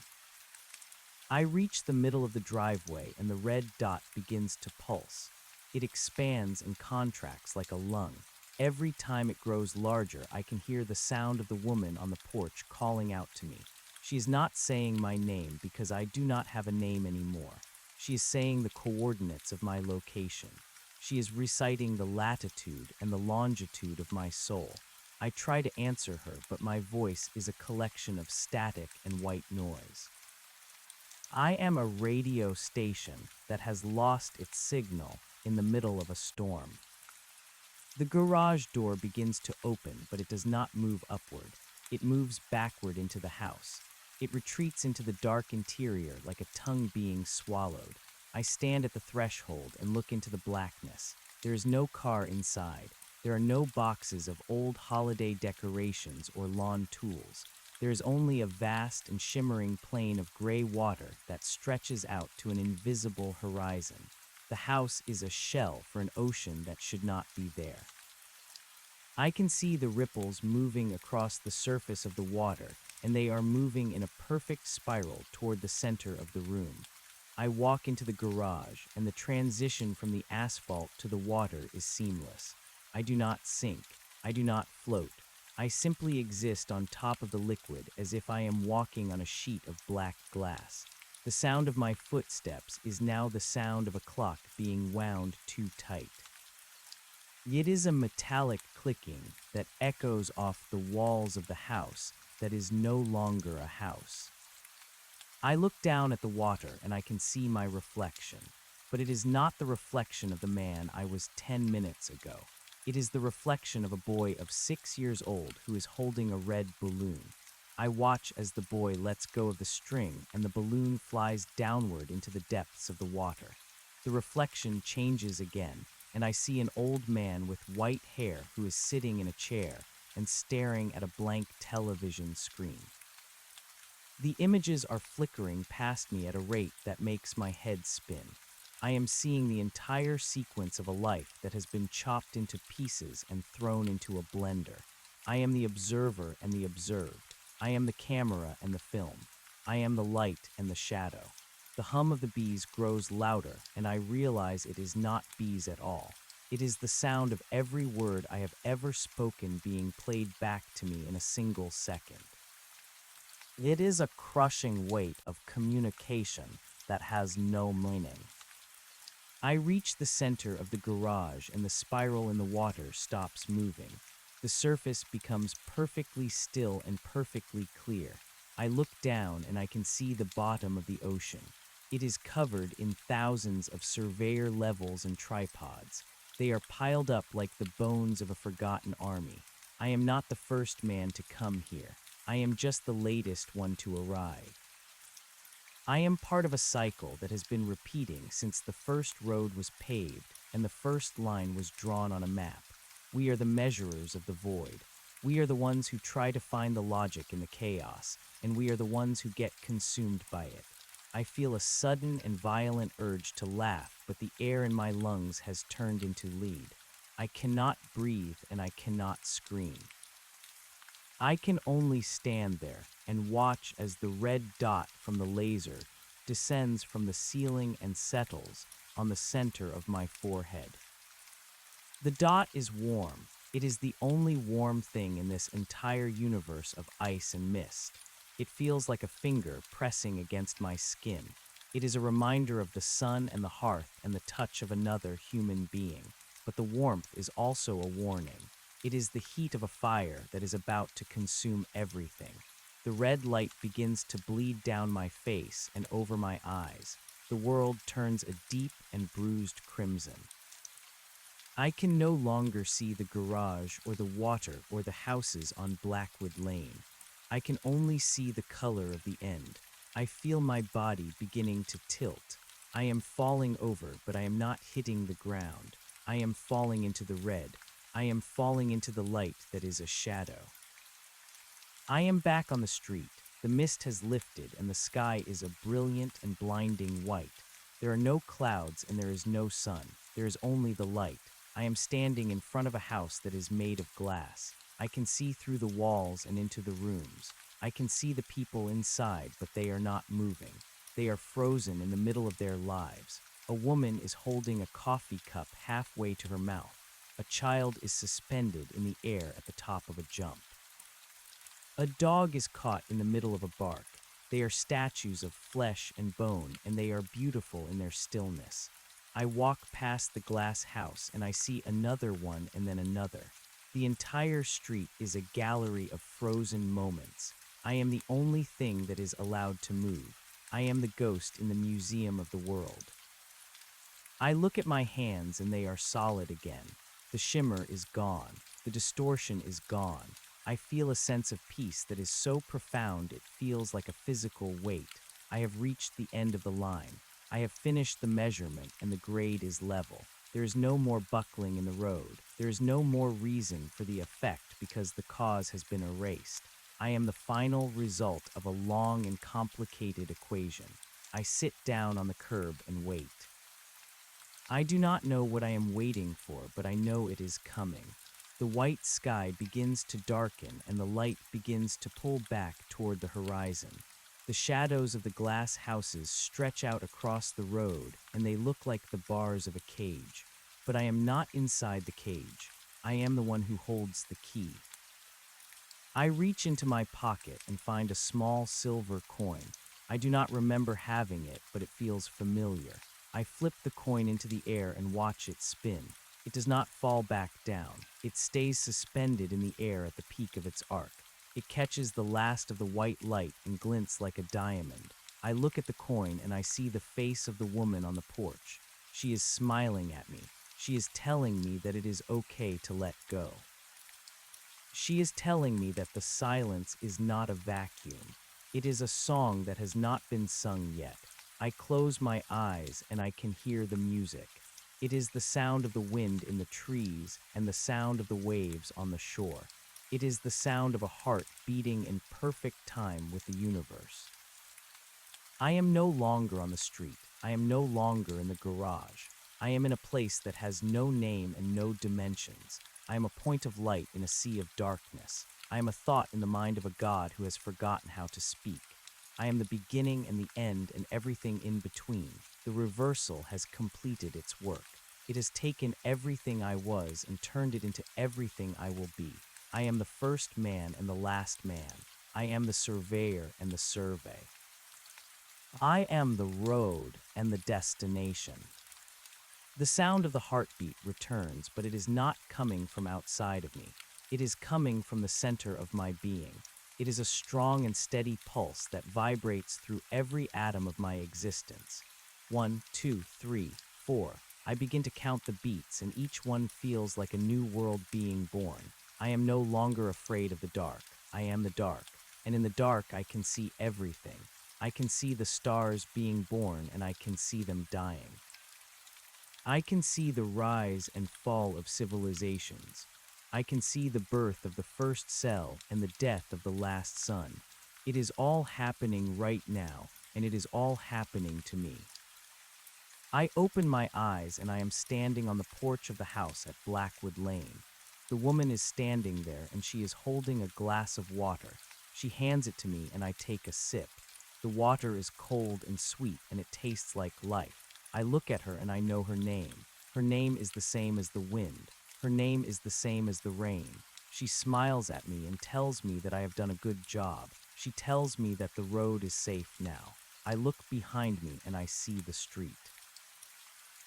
I reach the middle of the driveway, and the red dot begins to pulse. It expands and contracts like a lung. Every time it grows larger, I can hear the sound of the woman on the porch calling out to me. She is not saying my name because I do not have a name anymore. She is saying the coordinates of my location. She is reciting the latitude and the longitude of my soul. I try to answer her, but my voice is a collection of static and white noise. I am a radio station that has lost its signal in the middle of a storm. The garage door begins to open, but it does not move upward. It moves backward into the house. It retreats into the dark interior like a tongue being swallowed. I stand at the threshold and look into the blackness. There is no car inside. There are no boxes of old holiday decorations or lawn tools. There is only a vast and shimmering plain of gray water that stretches out to an invisible horizon. The house is a shell for an ocean that should not be there. I can see the ripples moving across the surface of the water, and they are moving in a perfect spiral toward the center of the room. I walk into the garage, and the transition from the asphalt to the water is seamless. I do not sink. I do not float. I simply exist on top of the liquid as if I am walking on a sheet of black glass. The sound of my footsteps is now the sound of a clock being wound too tight. It is a metallic clicking that echoes off the walls of the house that is no longer a house. I look down at the water and I can see my reflection, but it is not the reflection of the man I was 10 minutes ago. It is the reflection of a boy of 6 years old who is holding a red balloon. I watch as the boy lets go of the string and the balloon flies downward into the depths of the water. The reflection changes again, and I see an old man with white hair who is sitting in a chair and staring at a blank television screen. The images are flickering past me at a rate that makes my head spin. I am seeing the entire sequence of a life that has been chopped into pieces and thrown into a blender. I am the observer and the observed. I am the camera and the film. I am the light and the shadow. The hum of the bees grows louder, and I realize it is not bees at all. It is the sound of every word I have ever spoken being played back to me in a single second. It is a crushing weight of communication that has no meaning. I reach the center of the garage and the spiral in the water stops moving. The surface becomes perfectly still and perfectly clear. I look down and I can see the bottom of the ocean. It is covered in thousands of surveyor levels and tripods. They are piled up like the bones of a forgotten army. I am not the first man to come here. I am just the latest one to arrive. I am part of a cycle that has been repeating since the first road was paved and the first line was drawn on a map. We are the measurers of the void. We are the ones who try to find the logic in the chaos, and we are the ones who get consumed by it. I feel a sudden and violent urge to laugh, but the air in my lungs has turned into lead. I cannot breathe and I cannot scream. I can only stand there and watch as the red dot from the laser descends from the ceiling and settles on the center of my forehead. The dot is warm. It is the only warm thing in this entire universe of ice and mist. It feels like a finger pressing against my skin. It is a reminder of the sun and the hearth and the touch of another human being. But the warmth is also a warning. It is the heat of a fire that is about to consume everything. The red light begins to bleed down my face and over my eyes. The world turns a deep and bruised crimson. I can no longer see the garage or the water or the houses on Blackwood Lane. I can only see the color of the end. I feel my body beginning to tilt. I am falling over, but I am not hitting the ground. I am falling into the red. I am falling into the light that is a shadow. I am back on the street. The mist has lifted and the sky is a brilliant and blinding white. There are no clouds and there is no sun. There is only the light. I am standing in front of a house that is made of glass. I can see through the walls and into the rooms. I can see the people inside, but they are not moving. They are frozen in the middle of their lives. A woman is holding a coffee cup halfway to her mouth. A child is suspended in the air at the top of a jump. A dog is caught in the middle of a bark. They are statues of flesh and bone, and they are beautiful in their stillness. I walk past the glass house, and I see another one and then another. The entire street is a gallery of frozen moments. I am the only thing that is allowed to move. I am the ghost in the museum of the world. I look at my hands, and they are solid again. The shimmer is gone. The distortion is gone. I feel a sense of peace that is so profound it feels like a physical weight. I have reached the end of the line. I have finished the measurement and the grade is level. There is no more buckling in the road. There is no more reason for the effect because the cause has been erased. I am the final result of a long and complicated equation. I sit down on the curb and wait. I do not know what I am waiting for, but I know it is coming. The white sky begins to darken and the light begins to pull back toward the horizon. The shadows of the glass houses stretch out across the road and they look like the bars of a cage. But I am not inside the cage. I am the one who holds the key. I reach into my pocket and find a small silver coin. I do not remember having it, but it feels familiar. I flip the coin into the air and watch it spin. It does not fall back down. It stays suspended in the air at the peak of its arc. It catches the last of the white light and glints like a diamond. I look at the coin and I see the face of the woman on the porch. She is smiling at me. She is telling me that it is okay to let go. She is telling me that the silence is not a vacuum. It is a song that has not been sung yet. I close my eyes and I can hear the music. It is the sound of the wind in the trees and the sound of the waves on the shore. It is the sound of a heart beating in perfect time with the universe. I am no longer on the street. I am no longer in the garage. I am in a place that has no name and no dimensions. I am a point of light in a sea of darkness. I am a thought in the mind of a god who has forgotten how to speak. I am the beginning and the end and everything in between. The reversal has completed its work. It has taken everything I was and turned it into everything I will be. I am the first man and the last man. I am the surveyor and the survey. I am the road and the destination. The sound of the heartbeat returns, but it is not coming from outside of me. It is coming from the center of my being. It is a strong and steady pulse that vibrates through every atom of my existence. 1, 2, 3, 4. I begin to count the beats, and each one feels like a new world being born. I am no longer afraid of the dark. I am the dark, and in the dark I can see everything. I can see the stars being born, and I can see them dying. I can see the rise and fall of civilizations. I can see the birth of the first cell and the death of the last sun. It is all happening right now, and it is all happening to me. I open my eyes and I am standing on the porch of the house at Blackwood Lane. The woman is standing there and she is holding a glass of water. She hands it to me and I take a sip. The water is cold and sweet and it tastes like life. I look at her and I know her name. Her name is the same as the wind. Her name is the same as the rain. She smiles at me and tells me that I have done a good job. She tells me that the road is safe now. I look behind me and I see the street.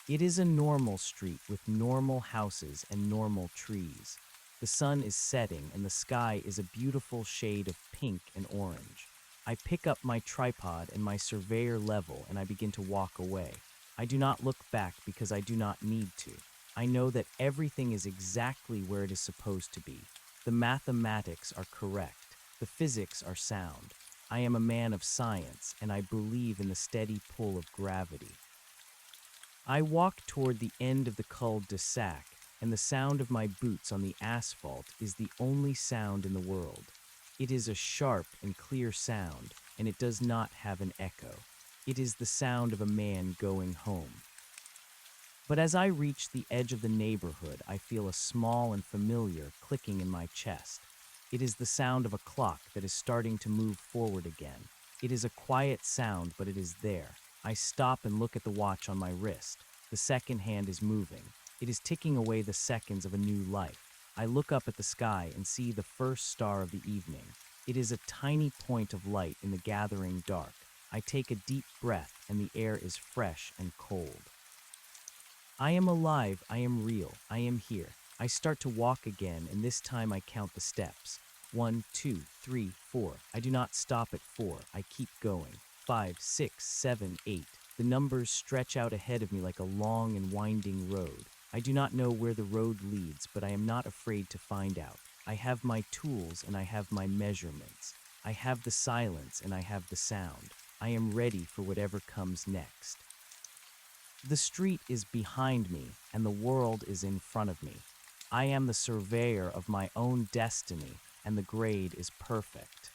It is a normal street with normal houses and normal trees. The sun is setting and the sky is a beautiful shade of pink and orange. I pick up my tripod and my surveyor level and I begin to walk away. I do not look back because I do not need to. I know that everything is exactly where it is supposed to be. The mathematics are correct. The physics are sound. I am a man of science and I believe in the steady pull of gravity. I walk toward the end of the cul-de-sac, and the sound of my boots on the asphalt is the only sound in the world. It is a sharp and clear sound, and it does not have an echo. It is the sound of a man going home. But as I reach the edge of the neighborhood, I feel a small and familiar clicking in my chest. It is the sound of a clock that is starting to move forward again. It is a quiet sound, but it is there. I stop and look at the watch on my wrist. The second hand is moving. It is ticking away the seconds of a new life. I look up at the sky and see the first star of the evening. It is a tiny point of light in the gathering dark. I take a deep breath and the air is fresh and cold. I am alive, I am real, I am here. I start to walk again and this time I count the steps. 1, 2, 3, 4. I do not stop at 4. I keep going. 5, 6, 7, 8. The numbers stretch out ahead of me like a long and winding road. I do not know where the road leads, but I am not afraid to find out. I have my tools and I have my measurements. I have the silence and I have the sound. I am ready for whatever comes next. The street is behind me and the world is in front of me. I am the surveyor of my own destiny and the grade is perfect.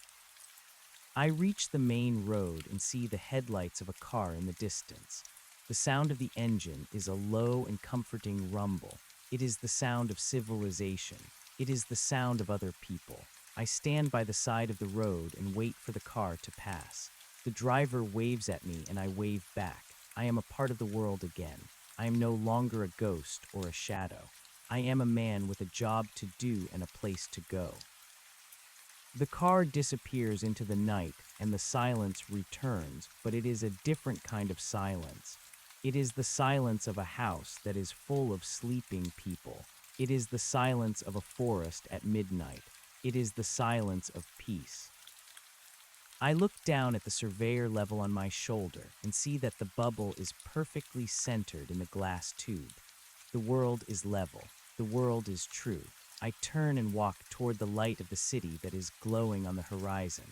I reach the main road and see the headlights of a car in the distance. The sound of the engine is a low and comforting rumble. It is the sound of civilization. It is the sound of other people. I stand by the side of the road and wait for the car to pass. The driver waves at me and I wave back. I am a part of the world again. I am no longer a ghost or a shadow. I am a man with a job to do and a place to go. The car disappears into the night and the silence returns, but it is a different kind of silence. It is the silence of a house that is full of sleeping people. It is the silence of a forest at midnight. It is the silence of peace. I look down at the surveyor level on my shoulder and see that the bubble is perfectly centered in the glass tube. The world is level. The world is true. I turn and walk toward the light of the city that is glowing on the horizon.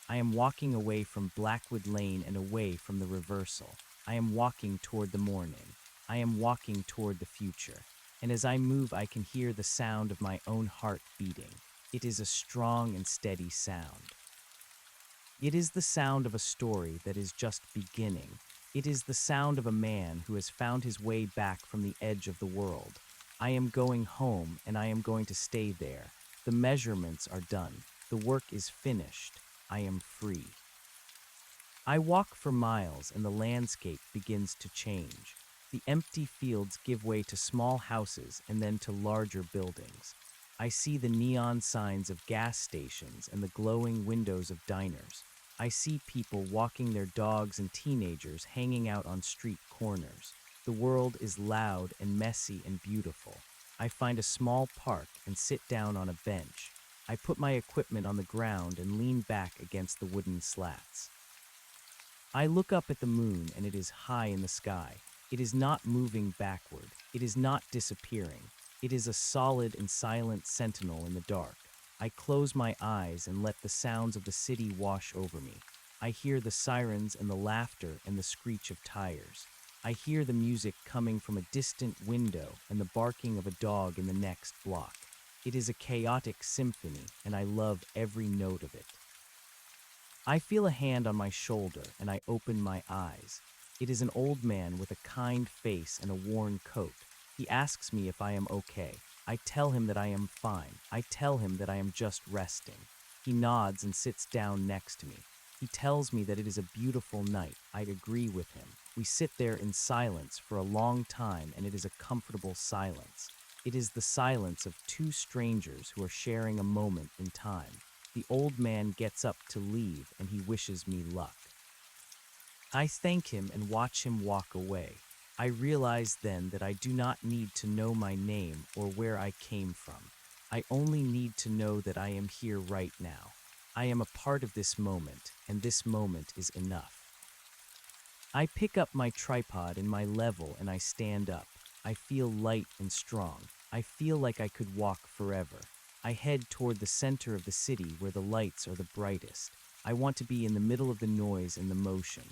I am walking away from Blackwood Lane and away from the reversal. I am walking toward the morning. I am walking toward the future. And as I move, I can hear the sound of my own heart beating. It is a strong and steady sound. It is the sound of a story that is just beginning. It is the sound of a man who has found his way back from the edge of the world. I am going home and I am going to stay there. The measurements are done. The work is finished. I am free. I walk for miles and the landscape begins to change. The empty fields give way to small houses and then to larger buildings. I see the neon signs of gas stations and the glowing windows of diners. I see people walking their dogs and teenagers hanging out on street corners. The world is loud and messy and beautiful. I find a small park and sit down on a bench. I put my equipment on the ground and lean back against the wooden slats. I look up at the moon and it is high in the sky. It is not moving backward. It is not disappearing. It is a solid and silent sentinel in the dark. I close my eyes and let the sounds of the city wash over me. I hear the sirens and the laughter and the screech of tires. I hear the music coming from a distant window and the barking of a dog in the next block. It is a chaotic symphony and I love every note of it. I feel a hand on my shoulder and I open my eyes. It is an old man with a kind face and a worn coat. He asks me if I am okay. I tell him that I am fine. I tell him that I am just resting. He nods and sits down next to me. He tells me that it is a beautiful night. I agree with him. We sit there in silence for a long time and it is a comfortable silence. It is the silence of two strangers who are sharing a moment in time. The old man gets up to leave and he wishes me luck. I thank him and watch him walk away. I realize then that I do not need to know my name or where I came from. I only need to know that I am here right now. I am a part of this moment, and this moment is enough. I pick up my tripod and my level and I stand up. I feel light and strong. I feel like I could walk forever. I head toward the center of the city where the lights are the brightest. I want to be in the middle of the noise and the motion.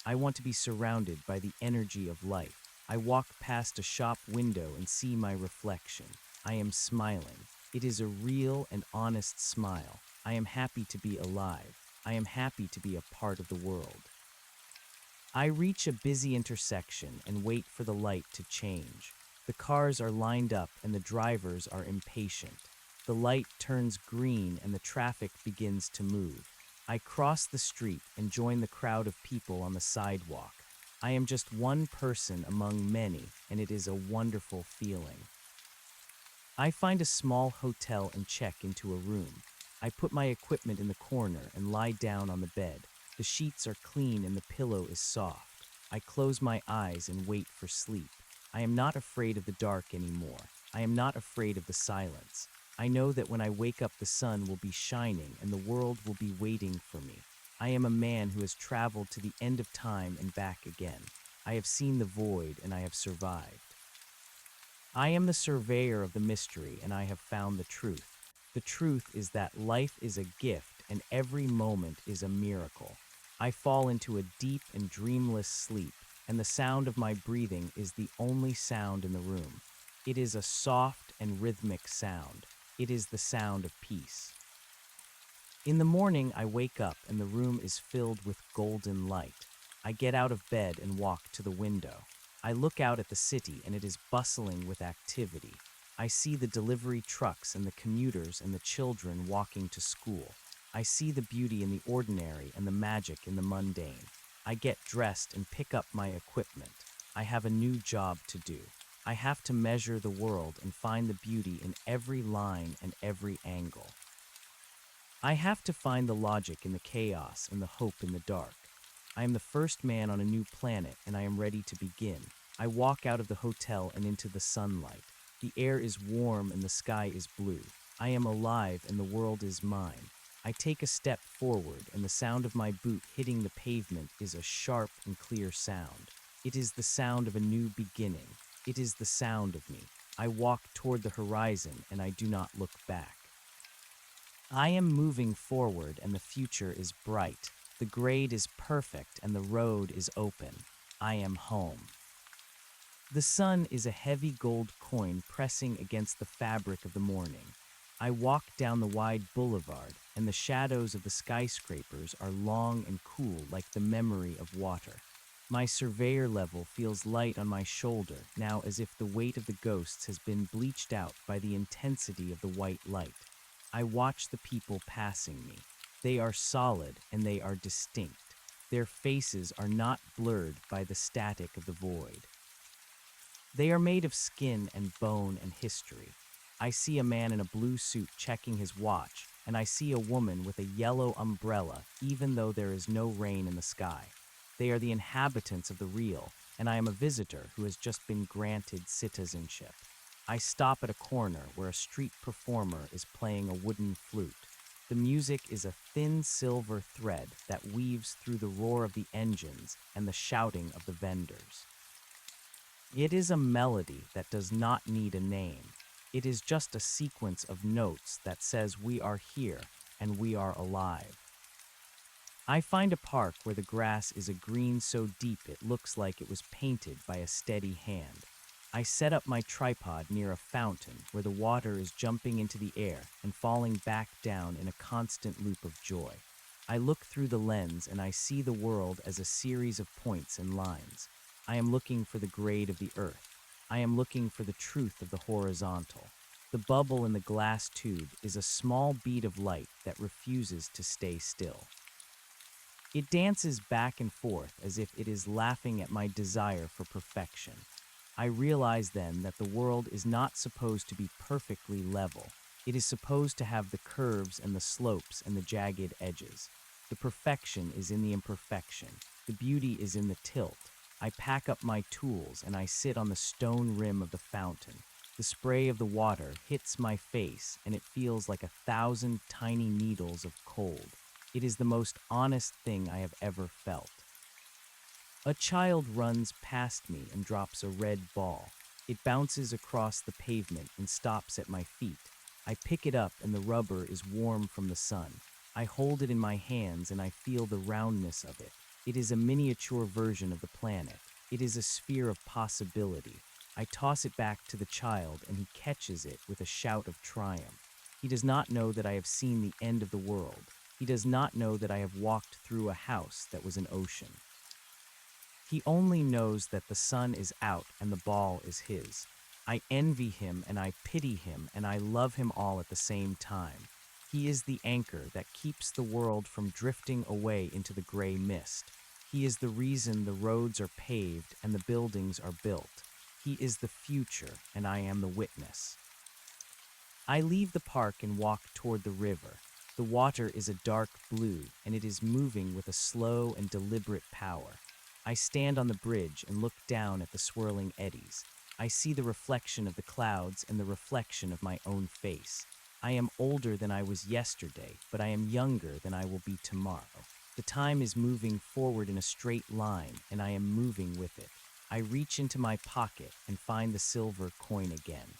I want to be surrounded by the energy of life. I walk past a shop window and see my reflection. I am smiling. It is a real and honest smile. I am happy to be alive. I am happy to be a part of the world. I reach a busy intersection and wait for the light to change. The cars are lined up and the drivers are impatient. The light turns green and the traffic begins to move. I cross the street and join the crowd of people on the sidewalk. I am just one person among many, and it is a wonderful feeling. I find a small hotel and check into a room. I put my equipment in the corner and lie down on the bed. The sheets are clean and the pillow is soft. I close my eyes and wait for sleep. I am not afraid of the dark anymore. I am not afraid of the silence. I know that when I wake up the sun will be shining and the world will be waiting for me. I am a man who has traveled to the end of time and back again. I have seen the void and I have survived. I am the surveyor of the mystery and I have found the truth. The truth is that life is a gift and every moment is a miracle. I fall into a deep and dreamless sleep, and the sound of my breathing is the only sound in the room. It is a soft and rhythmic sound. It is the sound of peace. In the morning, I wake up and the room is filled with golden light. I get out of bed and walk to the window. I look out at the city and it is bustling with activity. I see the delivery trucks and the commuters and the children walking to school. I see the beauty in the ordinary and the magic in the mundane. I get dressed and pick up my equipment. I have a new job to do. I have to measure the world and find the beauty in every line and every angle. I have to find the logic in the chaos and the hope in the dark. I am the first man on a new planet and I am ready to begin. I walk out of the hotel and into the sunlight. The air is warm and the sky is blue. I am alive and the world is mine. I take a step forward and the sound of my boot hitting the pavement is a sharp and clear sound. It is the sound of a new beginning. It is the sound of me. I walk toward the horizon and I do not look back. I am moving forward and the future is bright. The grade is perfect and the road is open. I am home. The sun is a heavy gold coin pressing against the fabric of the morning. I walk down the wide boulevard and the shadows of the skyscrapers are long and cool like the memory of water. My surveyor level feels light on my shoulder now as if the weight of the ghosts has been bleached out by the intensity of the white light. I watch the people passing me. They are solid and they are distinct. Their faces are not blurred by the static of the void. They are made of skin and bone and history. I see a man in a blue suit checking his watch, and I see a woman with a yellow umbrella, even though there is no rain in the sky. They are the inhabitants of the real, and I am a visitor who has just been granted citizenship. I stop at a corner where a street performer is playing a wooden flute. The music is a thin silver thread that weaves through the roar of the engines and the shouting of the vendors. It is a melody that does not need a name. It is just a sequence of notes that says we are here and we are alive. I find a park where the grass is a green so deep it looks like it was painted by a steady hand. I set up my tripod near a fountain where the water is jumping into the air and falling back down in a constant loop of joy. I look through the lens and I see the world as a series of points and lines. I am looking for the grade of the earth. I am looking for the truth of the horizontal. The bubble in the glass tube is a small bead of light that refuses to stay still. It dances back and forth as if it is laughing at my desire for perfection. I realize then that the world is not supposed to be perfectly level. It is supposed to have the curves and the slopes and the jagged edges. The perfection is in the imperfection. The beauty is in the tilt. I pack up my tools and I sit on the stone rim of the fountain. The spray of the water hits my face and it feels like 1,000 tiny needles of cold. It is the most honest thing I have ever felt. A child runs past me and drops a red ball. It bounces across the pavement and stops at my feet. I pick it up and the rubber is warm from the sun. I hold it in my hands and I feel the roundness of it. It is a miniature version of the planet. It is a sphere of possibility. I toss it back to the child and he catches it with a shout of triumph. He does not know that I have seen the end of the world. He does not know that I have walked through a house that was an ocean. He only knows that the sun is out and the ball is his. I envy him and I pity him and I love him all at the same time. He is the anchor that keeps the world from drifting away into the gray mist. He is the reason the roads are paved and the buildings are built. He is the future and I am the witness. I leave the park and walk toward the river. The water is a dark blue and it is moving with a slow and deliberate power. I stand on the bridge and look down at the swirling eddies. I see the reflection of the clouds and the reflection of my own face. I am older than I was yesterday, but I am younger than I will be tomorrow. The time is moving forward in a straight line, and I am moving with it. I reach into my pocket and find the silver coin again.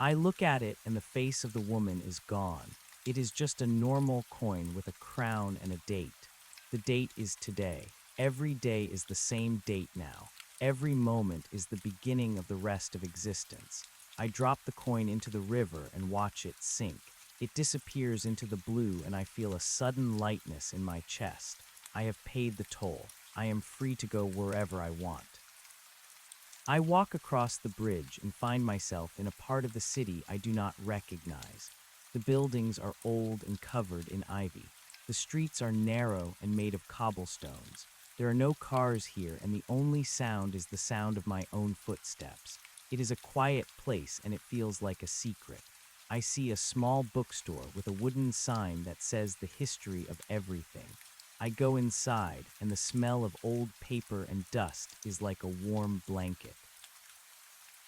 I look at it and the face of the woman is gone. It is just a normal coin with a crown and a date. The date is today. Every day is the same date now. Every moment is the beginning of the rest of existence. I drop the coin into the river and watch it sink. It disappears into the blue and I feel a sudden lightness in my chest. I have paid the toll. I am free to go wherever I want. I walk across the bridge and find myself in a part of the city I do not recognize. The buildings are old and covered in ivy. The streets are narrow and made of cobblestones. There are no cars here, and the only sound is the sound of my own footsteps. It is a quiet place, and it feels like a secret. I see a small bookstore with a wooden sign that says the history of everything. I go inside, and the smell of old paper and dust is like a warm blanket.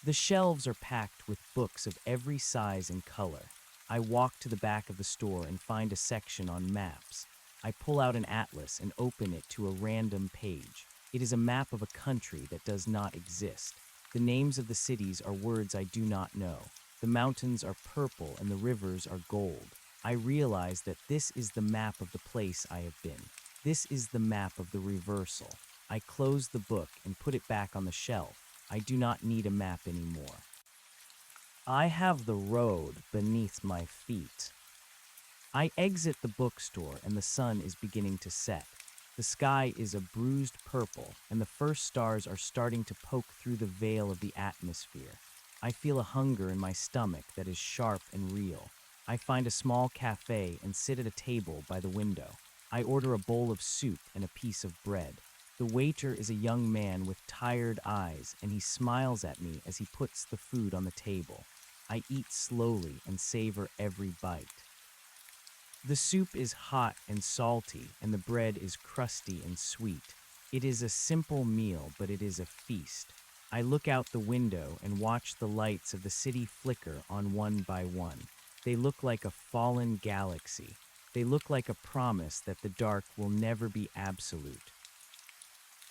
The shelves are packed with books of every size and color. I walk to the back of the store and find a section on maps. I pull out an atlas and open it to a random page. It is a map of a country that does not exist. The names of the cities are words I do not know. The mountains are purple and the rivers are gold. I realize that this is the map of the place I have been. This is the map of the reversal. I close the book and put it back on the shelf. I do not need a map anymore. I have the road beneath my feet. I exit the bookstore and the sun is beginning to set. The sky is a bruised purple and the first stars are starting to poke through the veil of the atmosphere. I feel a hunger in my stomach that is sharp and real. I find a small cafe and sit at a table by the window. I order a bowl of soup and a piece of bread. The waiter is a young man with tired eyes, and he smiles at me as he puts the food on the table. I eat slowly and savor every bite. The soup is hot and salty, and the bread is crusty and sweet. It is a simple meal, but it is a feast. I look out the window and watch the lights of the city flicker on one by one. They look like a fallen galaxy. They look like a promise that the dark will never be absolute.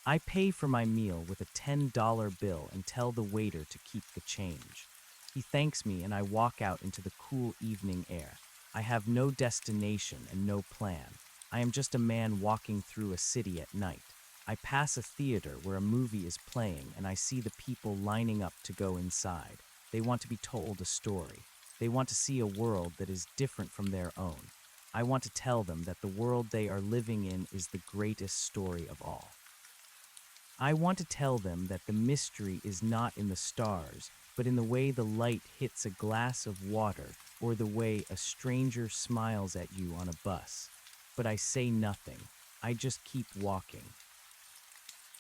I pay for my meal with a $10 bill and tell the waiter to keep the change. He thanks me and I walk out into the cool evening air. I have no destination and no plan. I am just a man walking through a city at night. I pass a theater where a movie is playing and I see the people lining up to go inside. They want to be told a story. They want to see a world that is different from their own. I want to tell them that the world they are living in is the greatest story of all. I want to tell them that the mystery is not in the stars, but in the way the light hits a glass of water or the way a stranger smiles at you on a bus. But I say nothing. I just keep walking.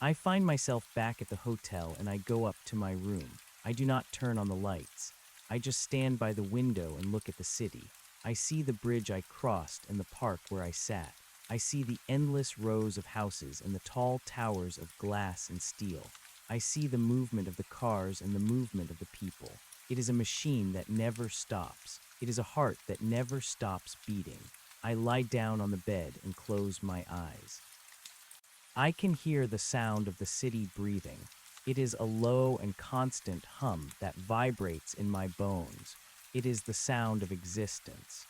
I find myself back at the hotel and I go up to my room. I do not turn on the lights. I just stand by the window and look at the city. I see the bridge I crossed and the park where I sat. I see the endless rows of houses and the tall towers of glass and steel. I see the movement of the cars and the movement of the people. It is a machine that never stops. It is a heart that never stops beating. I lie down on the bed and close my eyes. I can hear the sound of the city breathing. It is a low and constant hum that vibrates in my bones. It is the sound of existence.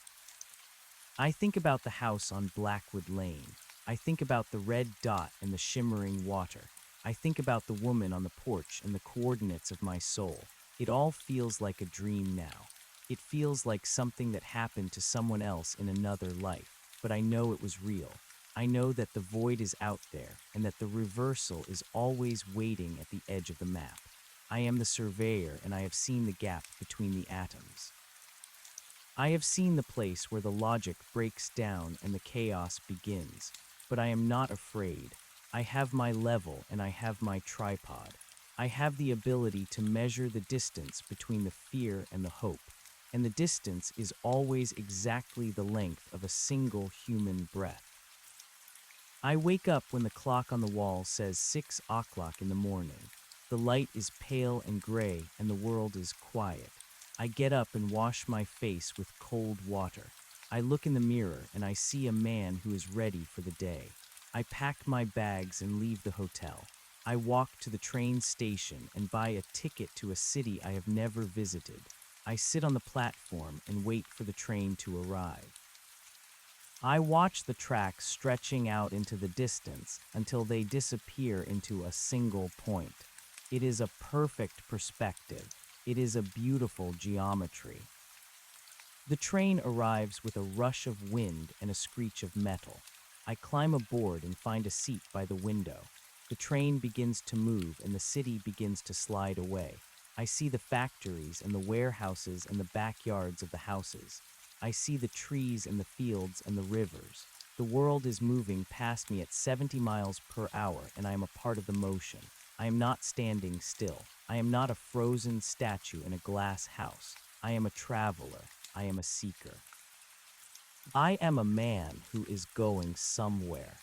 I think about the house on Blackwood Lane. I think about the red dot and the shimmering water. I think about the woman on the porch and the coordinates of my soul. It all feels like a dream now. It feels like something that happened to someone else in another life, but I know it was real. I know that the void is out there and that the reversal is always waiting at the edge of the map. I am the surveyor and I have seen the gap between the atoms. I have seen the place where the logic breaks down and the chaos begins, but I am not afraid. I have my level and I have my tripod. I have the ability to measure the distance between the fear and the hope, and the distance is always exactly the length of a single human breath. I wake up when the clock on the wall says 6 o'clock in the morning. The light is pale and gray and the world is quiet. I get up and wash my face with cold water. I look in the mirror and I see a man who is ready for the day. I pack my bags and leave the hotel. I walk to the train station and buy a ticket to a city I have never visited. I sit on the platform and wait for the train to arrive. I watch the tracks stretching out into the distance until they disappear into a single point. It is a perfect perspective. It is a beautiful geometry. The train arrives with a rush of wind and a screech of metal. I climb aboard and find a seat by the window. The train begins to move and the city begins to slide away. I see the factories and the warehouses and the backyards of the houses. I see the trees and the fields and the rivers. The world is moving past me at 70 miles per hour and I am a part of the motion. I am not standing still. I am not a frozen statue in a glass house. I am a traveler. I am a seeker. I am a man who is going somewhere.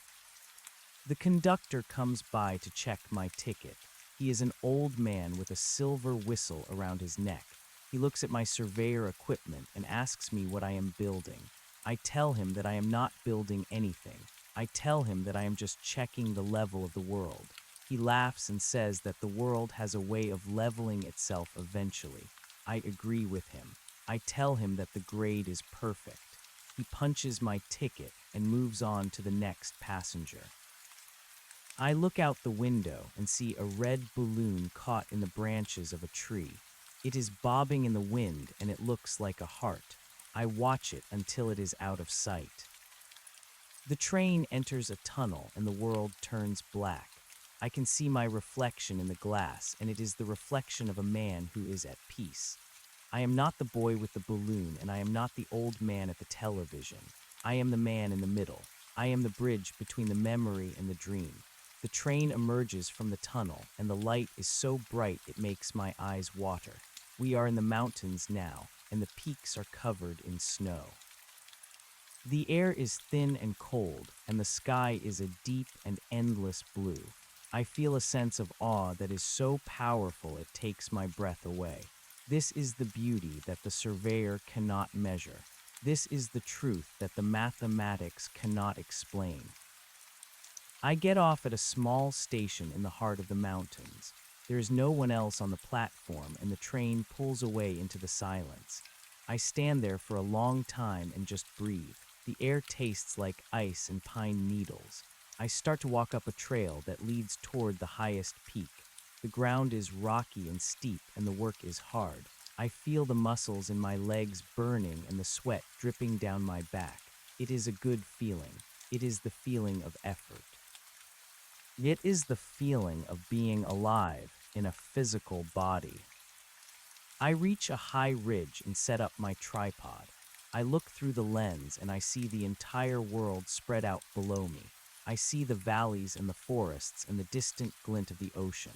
The conductor comes by to check my ticket. He is an old man with a silver whistle around his neck. He looks at my surveyor equipment and asks me what I am building. I tell him that I am not building anything. I tell him that I am just checking the level of the world. He laughs and says that the world has a way of leveling itself eventually. I agree with him. I tell him that the grade is perfect. He punches my ticket and moves on to the next passenger. I look out the window and see a red balloon caught in the branches of a tree. It is bobbing in the wind and it looks like a heart. I watch it until it is out of sight. The train enters a tunnel and the world turns black. I can see my reflection in the glass, and it is the reflection of a man who is at peace. I am not the boy with the balloon, and I am not the old man at the television. I am the man in the middle. I am the bridge between the memory and the dream. The train emerges from the tunnel, and the light is so bright it makes my eyes water. We are in the mountains now, and the peaks are covered in snow. The air is thin and cold, and the sky is a deep and endless blue. I feel a sense of awe that is so powerful it takes my breath away. This is the beauty that the surveyor cannot measure. This is the truth that the mathematics cannot explain. I get off at a small station in the heart of the mountains. There is no one else on the platform, and the train pulls away into the silence. I stand there for a long time and just breathe. The air tastes like ice and pine needles. I start to walk up a trail that leads toward the highest peak. The ground is rocky and steep, and the work is hard. I feel the muscles in my legs burning and the sweat dripping down my back. It is a good feeling. It is the feeling of effort. It is the feeling of being alive in a physical body. I reach a high ridge and set up my tripod. I look through the lens and I see the entire world spread out below me. I see the valleys and the forests and the distant glint of the ocean.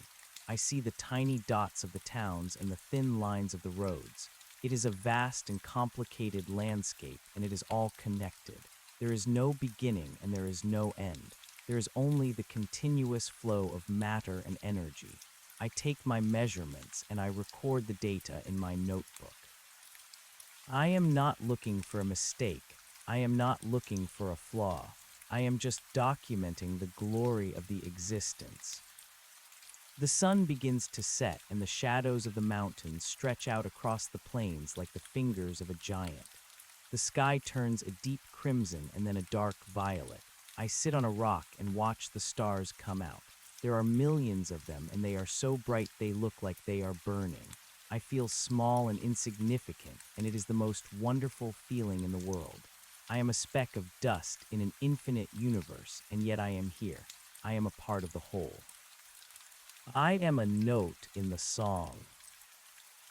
I see the tiny dots of the towns and the thin lines of the roads. It is a vast and complicated landscape, and it is all connected. There is no beginning and there is no end. There is only the continuous flow of matter and energy. I take my measurements and I record the data in my notebook. I am not looking for a mistake. I am not looking for a flaw. I am just documenting the glory of the existence. The sun begins to set, and the shadows of the mountains stretch out across the plains like the fingers of a giant. The sky turns a deep crimson and then a dark violet. I sit on a rock and watch the stars come out. There are millions of them, and they are so bright they look like they are burning. I feel small and insignificant, and it is the most wonderful feeling in the world. I am a speck of dust in an infinite universe, and yet I am here. I am a part of the whole. I am a note in the song.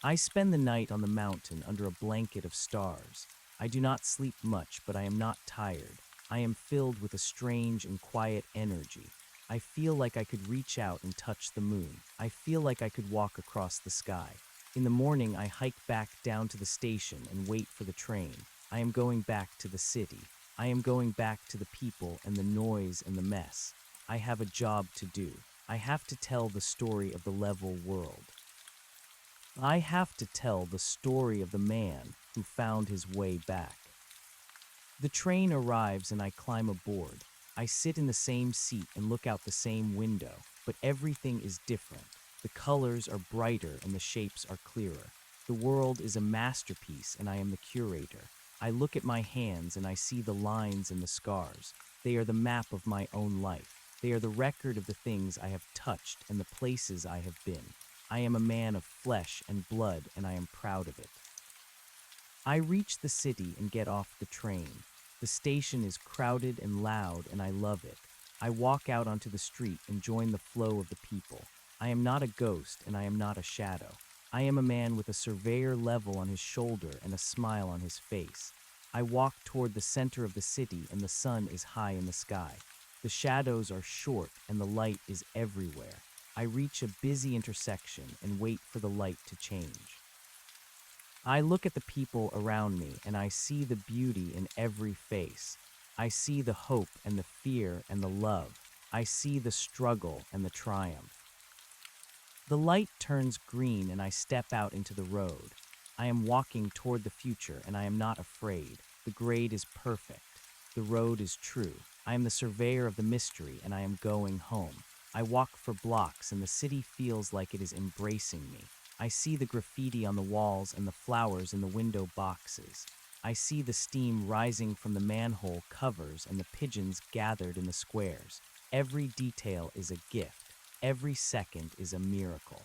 I spend the night on the mountain under a blanket of stars. I do not sleep much, but I am not tired. I am filled with a strange and quiet energy. I feel like I could reach out and touch the moon. I feel like I could walk across the sky. In the morning, I hike back down to the station and wait for the train. I am going back to the city. I am going back to the people and the noise and the mess. I have a job to do. I have to tell the story of the level world. I have to tell the story of the man who found his way back. The train arrives and I climb aboard. I sit in the same seat and look out the same window, but everything is different. The colors are brighter and the shapes are clearer. The world is a masterpiece and I am the curator. I look at my hands and I see the lines and the scars. They are the map of my own life. They are the record of the things I have touched and the places I have been. I am a man of flesh and blood, and I am proud of it. I reach the city and get off the train. The station is crowded and loud, and I love it. I walk out onto the street and join the flow of the people. I am not a ghost, and I am not a shadow. I am a man with a surveyor level on his shoulder and a smile on his face. I walk toward the center of the city, and the sun is high in the sky. The shadows are short and the light is everywhere. I reach a busy intersection and wait for the light to change. I look at the people around me and I see the beauty in every face. I see the hope and the fear and the love. I see the struggle and the triumph. The light turns green and I step out into the road. I am walking toward the future and I am not afraid. The grade is perfect. The road is true. I am the surveyor of the mystery, and I am going home. I walk for blocks, and the city feels like it is embracing me. I see the graffiti on the walls and the flowers in the window boxes. I see the steam rising from the manhole covers and the pigeons gathered in the squares. Every detail is a gift. Every second is a miracle.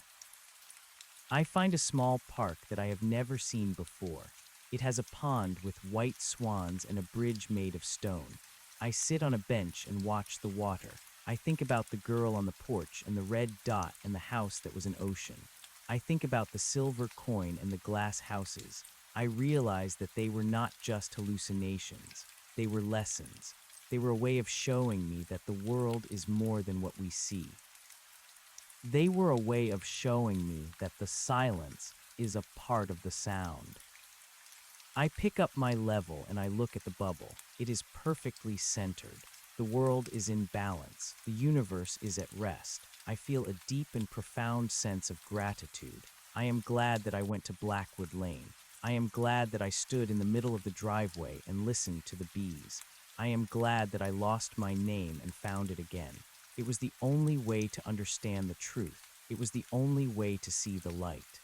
I find a small park that I have never seen before. It has a pond with white swans and a bridge made of stone. I sit on a bench and watch the water. I think about the girl on the porch and the red dot and the house that was an ocean. I think about the silver coin and the glass houses. I realize that they were not just hallucinations, they were lessons. They were a way of showing me that the world is more than what we see. They were a way of showing me that the silence is a part of the sound. I pick up my level and I look at the bubble. It is perfectly centered. The world is in balance. The universe is at rest. I feel a deep and profound sense of gratitude. I am glad that I went to Blackwood Lane. I am glad that I stood in the middle of the driveway and listened to the bees. I am glad that I lost my name and found it again. It was the only way to understand the truth. It was the only way to see the light.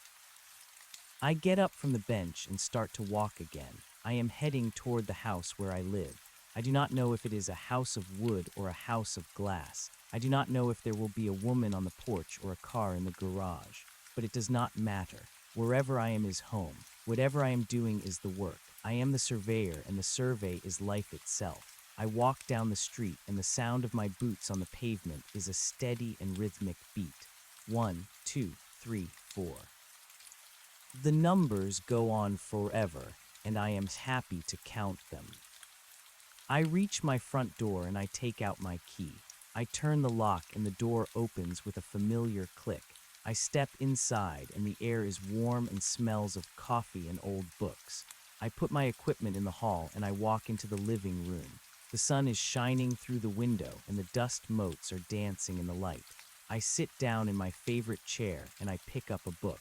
I get up from the bench and start to walk again. I am heading toward the house where I live. I do not know if it is a house of wood or a house of glass. I do not know if there will be a woman on the porch or a car in the garage. But it does not matter. Wherever I am is home. Whatever I am doing is the work. I am the surveyor, and the survey is life itself. I walk down the street, and the sound of my boots on the pavement is a steady and rhythmic beat. 1, 2, 3, 4. The numbers go on forever, and I am happy to count them. I reach my front door and I take out my key. I turn the lock and the door opens with a familiar click. I step inside and the air is warm and smells of coffee and old books. I put my equipment in the hall and I walk into the living room. The sun is shining through the window and the dust motes are dancing in the light. I sit down in my favorite chair and I pick up a book.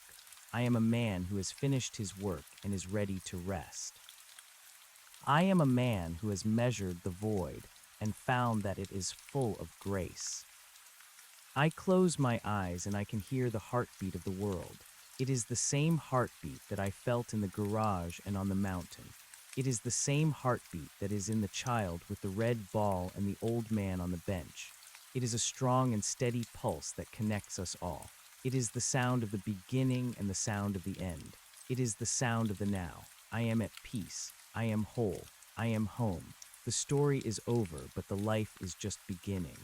I am a man who has finished his work and is ready to rest. I am a man who has measured the void and found that it is full of grace. I close my eyes and I can hear the heartbeat of the world. It is the same heartbeat that I felt in the garage and on the mountain. It is the same heartbeat that is in the child with the red ball and the old man on the bench. It is a strong and steady pulse that connects us all. It is the sound of the beginning and the sound of the end. It is the sound of the now. I am at peace. I am whole. I am home. The story is over, but the life is just beginning.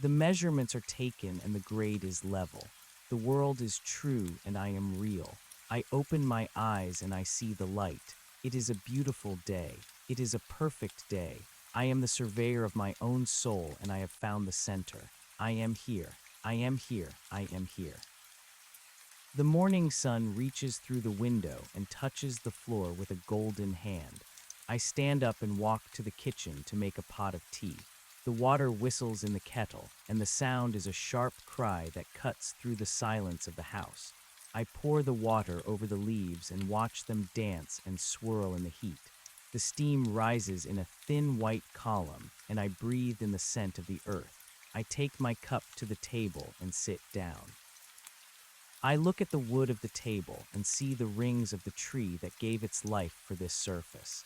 The measurements are taken and the grade is level. The world is true and I am real. I open my eyes and I see the light. It is a beautiful day. It is a perfect day. I am the surveyor of my own soul and I have found the center. I am here. I am here. I am here. The morning sun reaches through the window and touches the floor with a golden hand. I stand up and walk to the kitchen to make a pot of tea. The water whistles in the kettle, and the sound is a sharp cry that cuts through the silence of the house. I pour the water over the leaves and watch them dance and swirl in the heat. The steam rises in a thin white column, and I breathe in the scent of the earth. I take my cup to the table and sit down. I look at the wood of the table and see the rings of the tree that gave its life for this surface.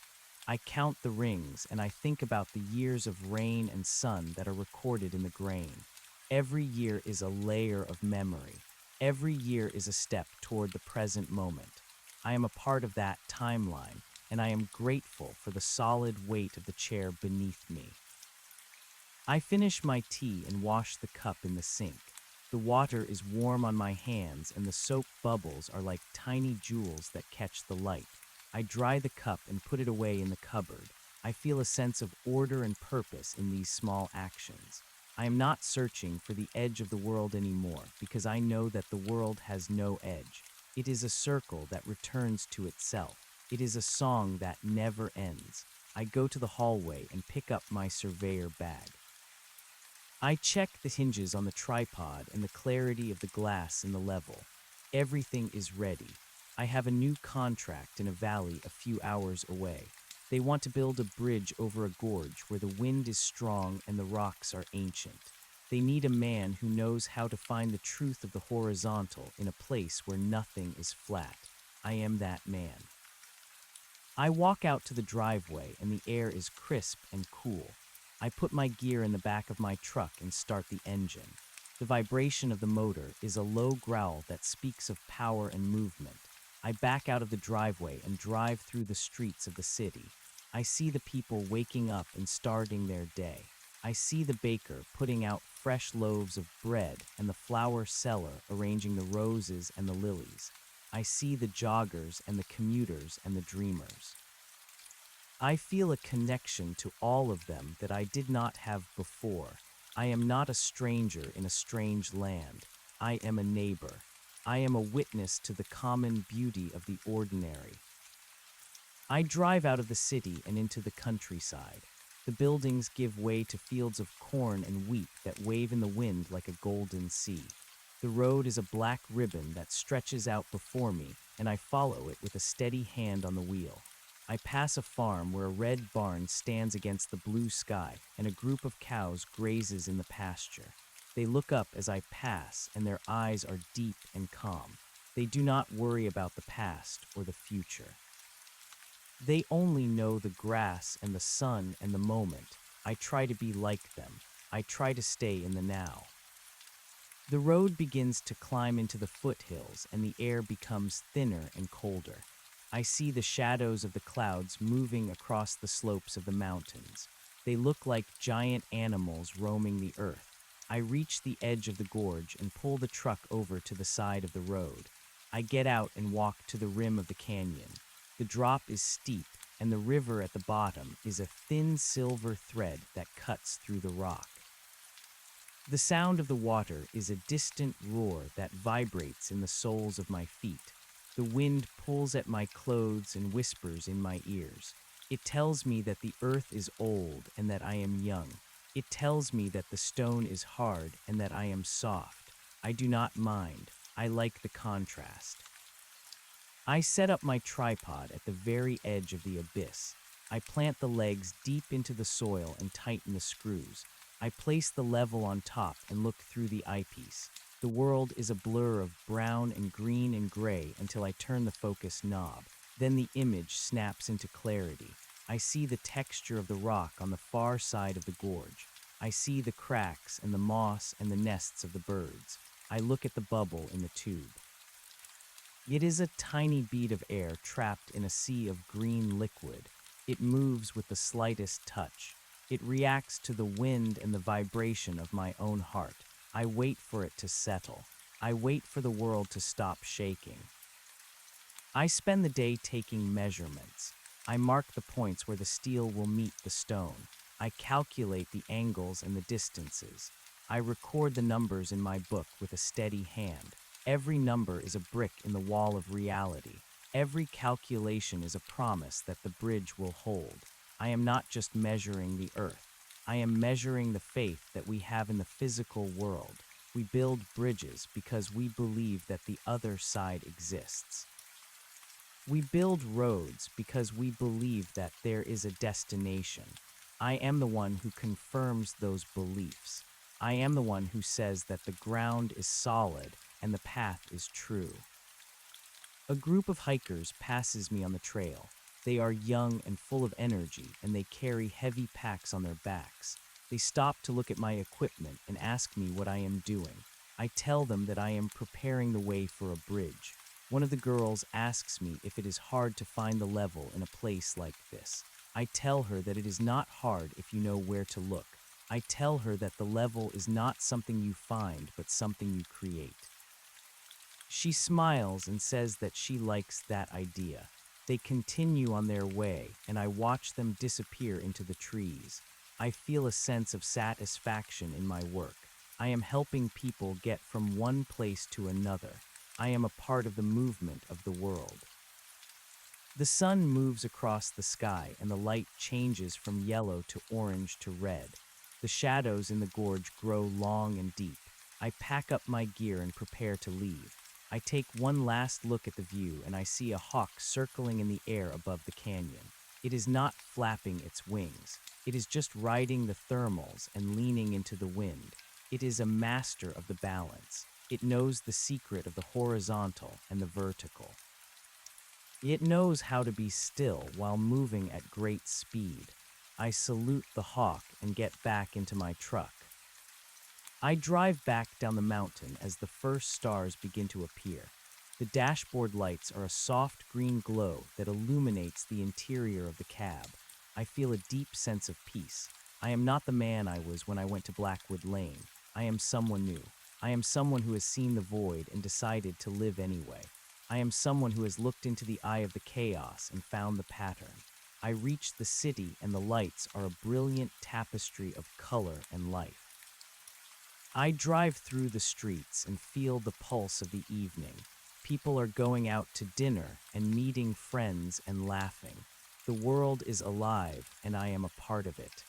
I count the rings and I think about the years of rain and sun that are recorded in the grain. Every year is a layer of memory. Every year is a step toward the present moment. I am a part of that timeline, and I am grateful for the solid weight of the chair beneath me. I finish my tea and wash the cup in the sink. The water is warm on my hands and the soap bubbles are like tiny jewels that catch the light. I dry the cup and put it away in the cupboard. I feel a sense of order and purpose in these small actions. I am not searching for the edge of the world anymore because I know that the world has no edge. It is a circle that returns to itself. It is a song that never ends. I go to the hallway and pick up my surveyor bag. I check the hinges on the tripod and the clarity of the glass in the level. Everything is ready. I have a new contract in a valley a few hours away. They want to build a bridge over a gorge where the wind is strong and the rocks are ancient. They need a man who knows how to find the truth of the horizontal in a place where nothing is flat. I am that man. I walk out to the driveway and the air is crisp and cool. I put my gear in the back of my truck and start the engine. The vibration of the motor is a low growl that speaks of power and movement. I back out of the driveway and drive through the streets of the city. I see the people waking up and starting their day. I see the baker putting out fresh loaves of bread and the flower seller arranging the roses and the lilies. I see the joggers and the commuters and the dreamers. I feel a connection to all of them that I did not have before. I am not a stranger in a strange land. I am a neighbor. I am a witness to the common beauty of the ordinary. I drive out of the city and into the countryside. The buildings give way to fields of corn and wheat that wave in the wind like a golden sea. The road is a black ribbon that stretches out before me, and I follow it with a steady hand on the wheel. I pass a farm where a red barn stands against the blue sky and a group of cows grazes in the pasture. They look up as I pass, and their eyes are deep and calm. They do not worry about the past or the future. They only know the grass and the sun and the moment. I try to be like them. I try to stay in the now. The road begins to climb into the foothills and the air becomes thinner and colder. I see the shadows of the clouds moving across the slopes of the mountains. They look like giant animals roaming the earth. I reach the edge of the gorge and pull the truck over to the side of the road. I get out and walk to the rim of the canyon. The drop is steep, and the river at the bottom is a thin silver thread that cuts through the rock. The sound of the water is a distant roar that vibrates in the soles of my feet. The wind pulls at my clothes and whispers in my ears. It tells me that the earth is old and that I am young. It tells me that the stone is hard and that I am soft. I do not mind. I like the contrast. I set up my tripod at the very edge of the abyss. I plant the legs deep into the soil and tighten the screws. I place the level on top and look through the eyepiece. The world is a blur of brown and green and gray until I turn the focus knob. Then the image snaps into clarity. I see the texture of the rock on the far side of the gorge. I see the cracks and the moss and the nests of the birds. I look at the bubble in the tube. It is a tiny bead of air trapped in a sea of green liquid. It moves with the slightest touch. It reacts to the wind and the vibration of my own heart. I wait for it to settle. I wait for the world to stop shaking. I spend the day taking measurements. I mark the points where the steel will meet the stone. I calculate the angles and the distances. I record the numbers in my book with a steady hand. Every number is a brick in the wall of reality. Every calculation is a promise that the bridge will hold. I am not just measuring the earth. I am measuring the faith that we have in the physical world. We build bridges because we believe that the other side exists. We build roads because we believe that there is a destination. I am the one who confirms those beliefs. I am the one who says that the ground is solid and the path is true. A group of hikers passes me on the trail. They are young and full of energy, and they carry heavy packs on their backs. They stop to look at my equipment and ask me what I am doing. I tell them that I am preparing the way for a bridge. One of the girls asks me if it is hard to find the level in a place like this. I tell her that it is not hard if you know where to look. I tell her that the level is not something you find, but something you create. She smiles and says that she likes that idea. They continue on their way, and I watch them disappear into the trees. I feel a sense of satisfaction in my work. I am helping people get from one place to another. I am a part of the movement of the world. The sun moves across the sky, and the light changes from yellow to orange to red. The shadows in the gorge grow long and deep. I pack up my gear and prepare to leave. I take one last look at the view, and I see a hawk circling in the air above the canyon. It is not flapping its wings. It is just riding the thermals and leaning into the wind. It is a master of the balance. It knows the secret of the horizontal and the vertical. It knows how to be still while moving at great speed. I salute the hawk and get back into my truck. I drive back down the mountain as the first stars begin to appear. The dashboard lights are a soft green glow that illuminates the interior of the cab. I feel a deep sense of peace. I am not the man I was when I went to Blackwood Lane. I am someone new. I am someone who has seen the void and decided to live anyway. I am someone who has looked into the eye of the chaos and found the pattern. I reach the city and the lights are a brilliant tapestry of color and life. I drive through the streets and feel the pulse of the evening. People are going out to dinner and meeting friends and laughing. The world is alive and I am a part of it.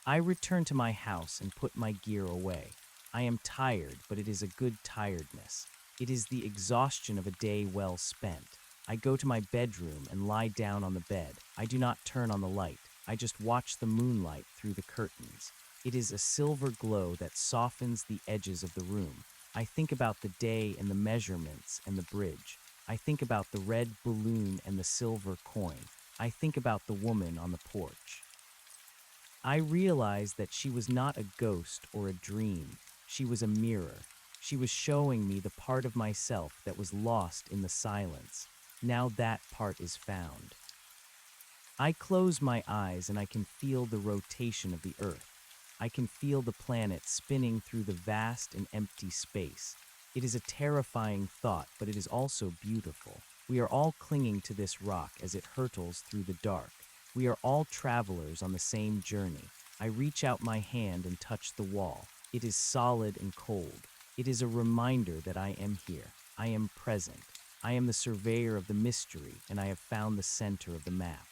I return to my house and put my gear away. I am tired, but it is a good tiredness. It is the exhaustion of a day well spent. I go to my bedroom and lie down on the bed. I do not turn on the light. I just watch the moonlight through the curtains. It is a silver glow that softens the edges of the room. I think about the day and the measurements and the bridge. I think about the red balloon and the silver coin. I think about the woman on the porch. I realized that she was not a ghost or a dream. She was a mirror. She was showing me the part of myself that was lost in the silence. Now that part is found. I close my eyes and I can feel the rotation of the earth. I can feel the planet spinning through the vast and empty space. It is a terrifying thought, but it is also beautiful. We are all clinging to this rock as it hurtles through the dark. We are all travelers on the same journey. I reach out my hand and touch the wall. It is solid and cold. It is a reminder that I am here. I am present. I am the surveyor of the mystery, and I have found the center of the map.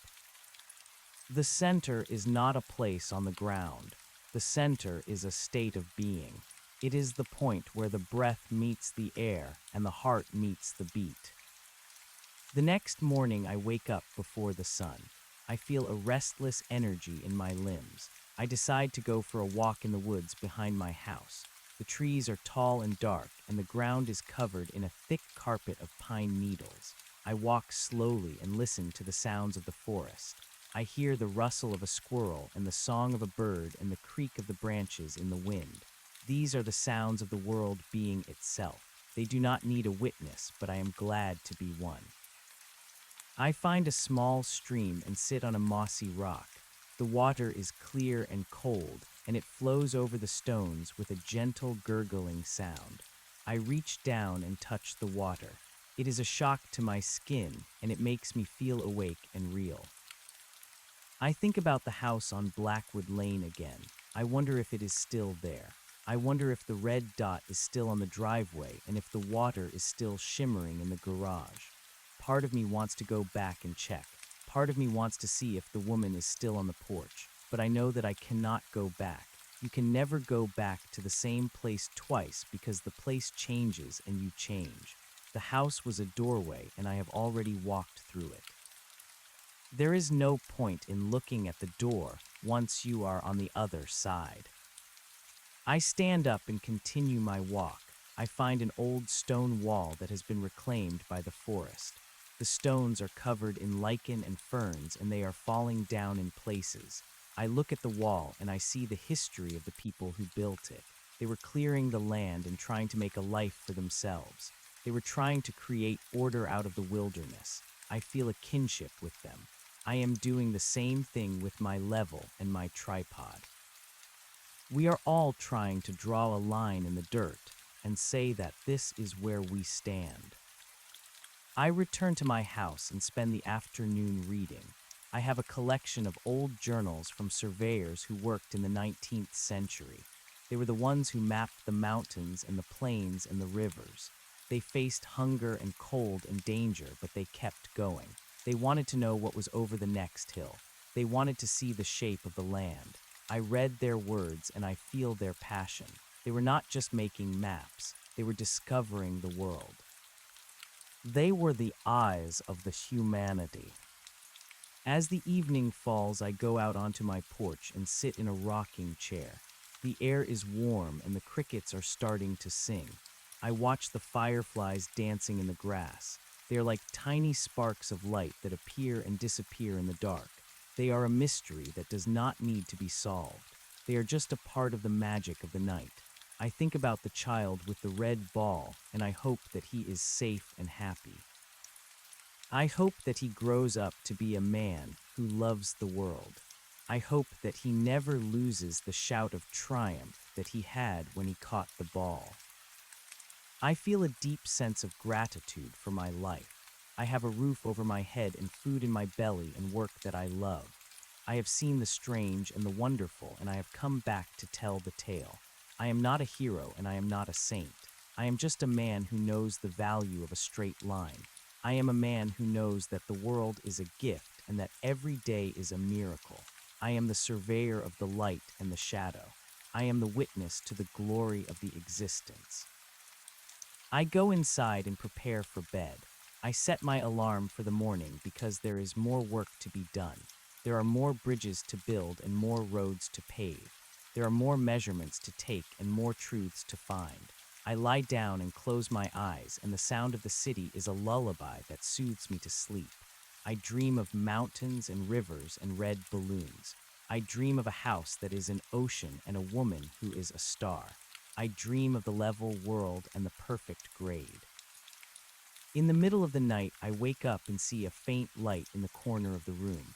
The center is not a place on the ground. The center is a state of being. It is the point where the breath meets the air and the heart meets the beat. The next morning I wake up before the sun. I feel a restless energy in my limbs. I decide to go for a walk in the woods behind my house. The trees are tall and dark, and the ground is covered in a thick carpet of pine needles. I walk slowly and listen to the sounds of the forest. I hear the rustle of a squirrel and the song of a bird and the creak of the branches in the wind. These are the sounds of the world being itself. They do not need a witness, but I am glad to be one. I find a small stream and sit on a mossy rock. The water is clear and cold, and it flows over the stones with a gentle gurgling sound. I reach down and touch the water. It is a shock to my skin, and it makes me feel awake and real. I think about the house on Blackwood Lane again. I wonder if it is still there. I wonder if the red dot is still on the driveway and if the water is still shimmering in the garage. Part of me wants to go back and check. Part of me wants to see if the woman is still on the porch, but I know that I cannot go back. You can never go back to the same place twice because the place changes and you change. The house was a doorway and I have already walked through it. There is no point in looking at the door once you are on the other side. I stand up and continue my walk. I find an old stone wall that has been reclaimed by the forest. The stones are covered in lichen and ferns, and they are falling down in places. I look at the wall and I see the history of the people who built it. They were clearing the land and trying to make a life for themselves. They were trying to create order out of the wilderness. I feel a kinship with them. I am doing the same thing with my level and my tripod. We are all trying to draw a line in the dirt and say that this is where we stand. I return to my house and spend the afternoon reading. I have a collection of old journals from surveyors who worked in the 19th century. They were the ones who mapped the mountains and the plains and the rivers. They faced hunger and cold and danger, but they kept going. They wanted to know what was over the next hill. They wanted to see the shape of the land. I read their words and I feel their passion. They were not just making maps. They were discovering the world. They were the eyes of the humanity. As the evening falls, I go out onto my porch and sit in a rocking chair. The air is warm and the crickets are starting to sing. I watch the fireflies dancing in the grass. They are like tiny sparks of light that appear and disappear in the dark. They are a mystery that does not need to be solved. They are just a part of the magic of the night. I think about the child with the red ball, and I hope that he is safe and happy. I hope that he grows up to be a man who loves the world. I hope that he never loses the shout of triumph that he had when he caught the ball. I feel a deep sense of gratitude for my life. I have a roof over my head and food in my belly and work that I love. I have seen the strange and the wonderful, and I have come back to tell the tale. I am not a hero and I am not a saint. I am just a man who knows the value of a straight line. I am a man who knows that the world is a gift and that every day is a miracle. I am the surveyor of the light and the shadow. I am the witness to the glory of the existence. I go inside and prepare for bed. I set my alarm for the morning because there is more work to be done. There are more bridges to build and more roads to pave. There are more measurements to take and more truths to find. I lie down and close my eyes, and the sound of the city is a lullaby that soothes me to sleep. I dream of mountains and rivers and red balloons. I dream of a house that is an ocean and a woman who is a star. I dream of the level world and the perfect grade. In the middle of the night, I wake up and see a faint light in the corner of the room.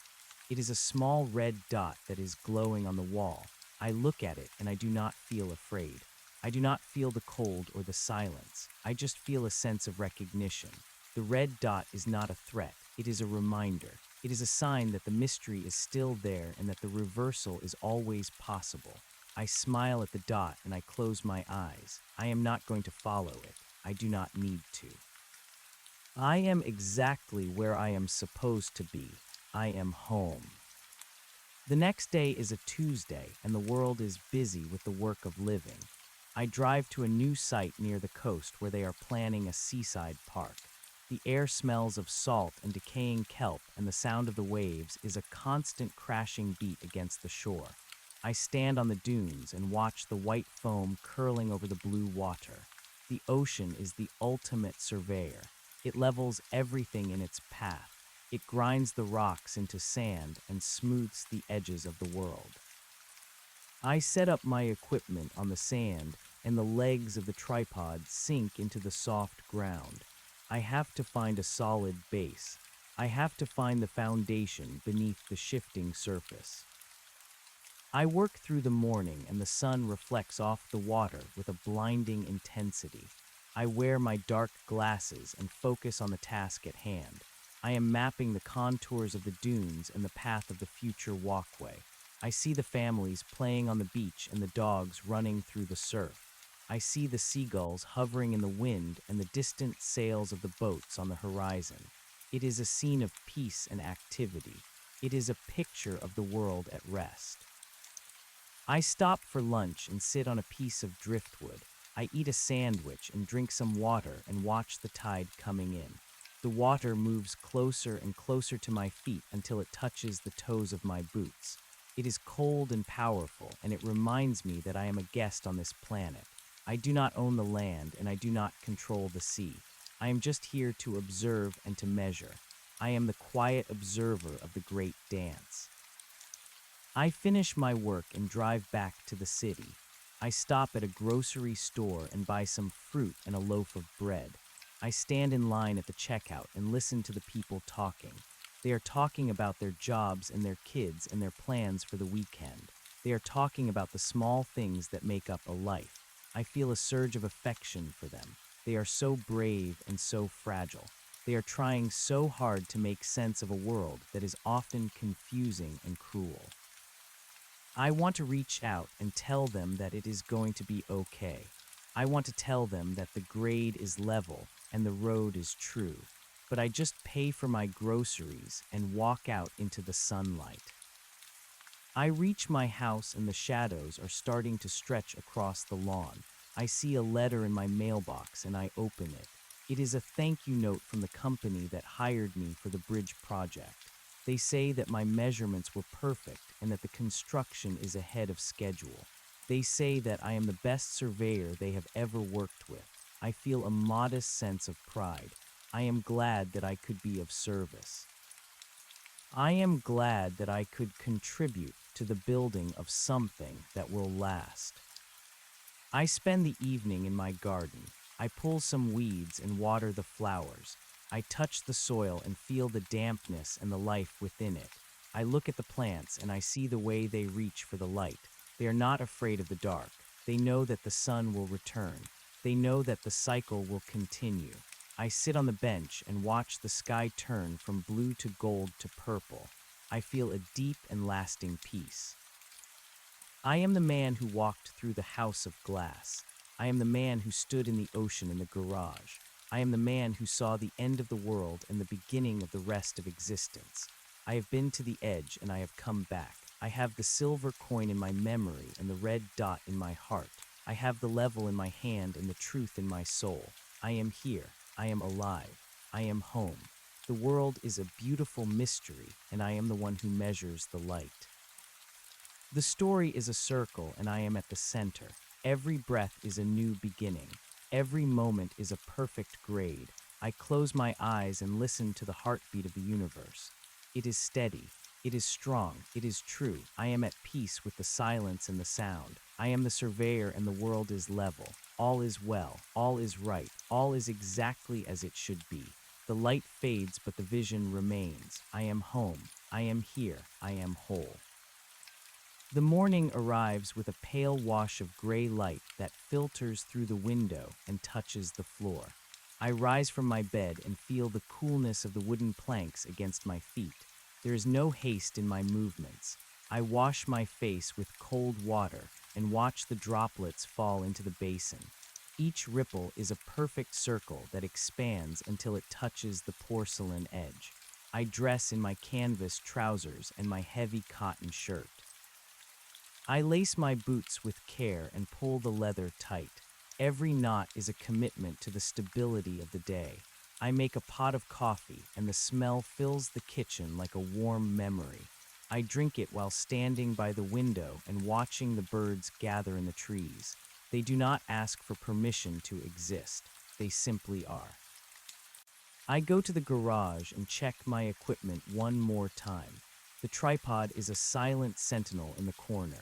It is a small red dot that is glowing on the wall. I look at it and I do not feel afraid. I do not feel the cold or the silence. I just feel a sense of recognition. The red dot is not a threat. It is a reminder. It is a sign that the mystery is still there and that the reversal is always possible. I smile at the dot and I close my eyes. I am not going to follow it. I do not need to. I am exactly where I am supposed to be. I am home. The next day is a Tuesday and the world is busy with the work of living. I drive to a new site near the coast where they are planning a seaside park. The air smells of salt and decaying kelp, and the sound of the waves is a constant crashing beat against the shore. I stand on the dunes and watch the white foam curling over the blue water. The ocean is the ultimate surveyor. It levels everything in its path. It grinds the rocks into sand and smooths the edges of the world. I set up my equipment on the sand, and the legs of the tripod sink into the soft ground. I have to find a solid base. I have to find the foundation beneath the shifting surface. I work through the morning and the sun reflects off the water with a blinding intensity. I wear my dark glasses and focus on the task at hand. I am mapping the contours of the dunes and the path of the future walkway. I see the families playing on the beach and the dogs running through the surf. I see the seagulls hovering in the wind and the distant sails of the boats on the horizon. It is a scene of peace and activity. It is a picture of the world at rest. I stop for lunch and sit on a piece of driftwood. I eat a sandwich and drink some water and watch the tide coming in. The water moves closer and closer to my feet until it touches the toes of my boots. It is cold and powerful, and it reminds me that I am a guest on this planet. I do not own the land, and I do not control the sea. I am just here to observe and to measure. I am the quiet observer of the great dance. I finish my work and drive back to the city. I stop at a grocery store and buy some fruit and a loaf of bread. I stand in line at the checkout and listen to the people talking. They are talking about their jobs and their kids and their plans for the weekend. They are talking about the small things that make up a life. I feel a surge of affection for them. They are so brave and so fragile. They are trying so hard to make sense of a world that is often confusing and cruel. I want to reach out and tell them that it is going to be okay. I want to tell them that the grade is level and the road is true, but I just pay for my groceries and walk out into the sunlight. I reach my house and the shadows are starting to stretch across the lawn. I see a letter in my mailbox and I open it. It is a thank you note from the company that hired me for the bridge project. They say that my measurements were perfect and that the construction is ahead of schedule. They say that I am the best surveyor they have ever worked with. I feel a modest sense of pride. I am glad that I could be of service. I am glad that I could contribute to the building of something that will last. I spend the evening in my garden. I pull some weeds and water the flowers. I touch the soil and feel the dampness and the life within it. I look at the plants and I see the way they reach for the light. They are not afraid of the dark. They know that the sun will return. They know that the cycle will continue. I sit on the bench and watch the sky turn from blue to gold to purple. I feel a deep and lasting peace. I am the man who walked through the house of glass. I am the man who stood in the ocean in the garage. I am the man who saw the end of the world and the beginning of the rest of existence. I have been to the edge and I have come back. I have the silver coin in my memory and the red dot in my heart. I have the level in my hand and the truth in my soul. I am here. I am alive. I am home. The world is a beautiful mystery, and I am the one who measures the light. The story is a circle, and I am at the center. Every breath is a new beginning. Every moment is a perfect grade. I close my eyes and listen to the heartbeat of the universe. It is steady. It is strong. It is true. I am at peace with the silence and the sound. I am the surveyor, and the world is level. All is well. All is right. All is exactly as it should be. The light fades, but the vision remains. I am home. I am here. I am whole. The morning arrives with a pale wash of gray light that filters through the window and touches the floor. I rise from my bed and feel the coolness of the wooden planks against my feet. There is no haste in my movements. I wash my face with cold water and watch the droplets fall into the basin. Each ripple is a perfect circle that expands until it touches the porcelain edge. I dress in my canvas trousers and my heavy cotton shirt. I lace my boots with care and pull the leather tight. Every knot is a commitment to the stability of the day. I make a pot of coffee, and the smell fills the kitchen like a warm memory. I drink it while standing by the window and watching the birds gather in the trees. They do not ask for permission to exist. They simply are. I go to the garage and check my equipment one more time. The tripod is a silent sentinel in the corner.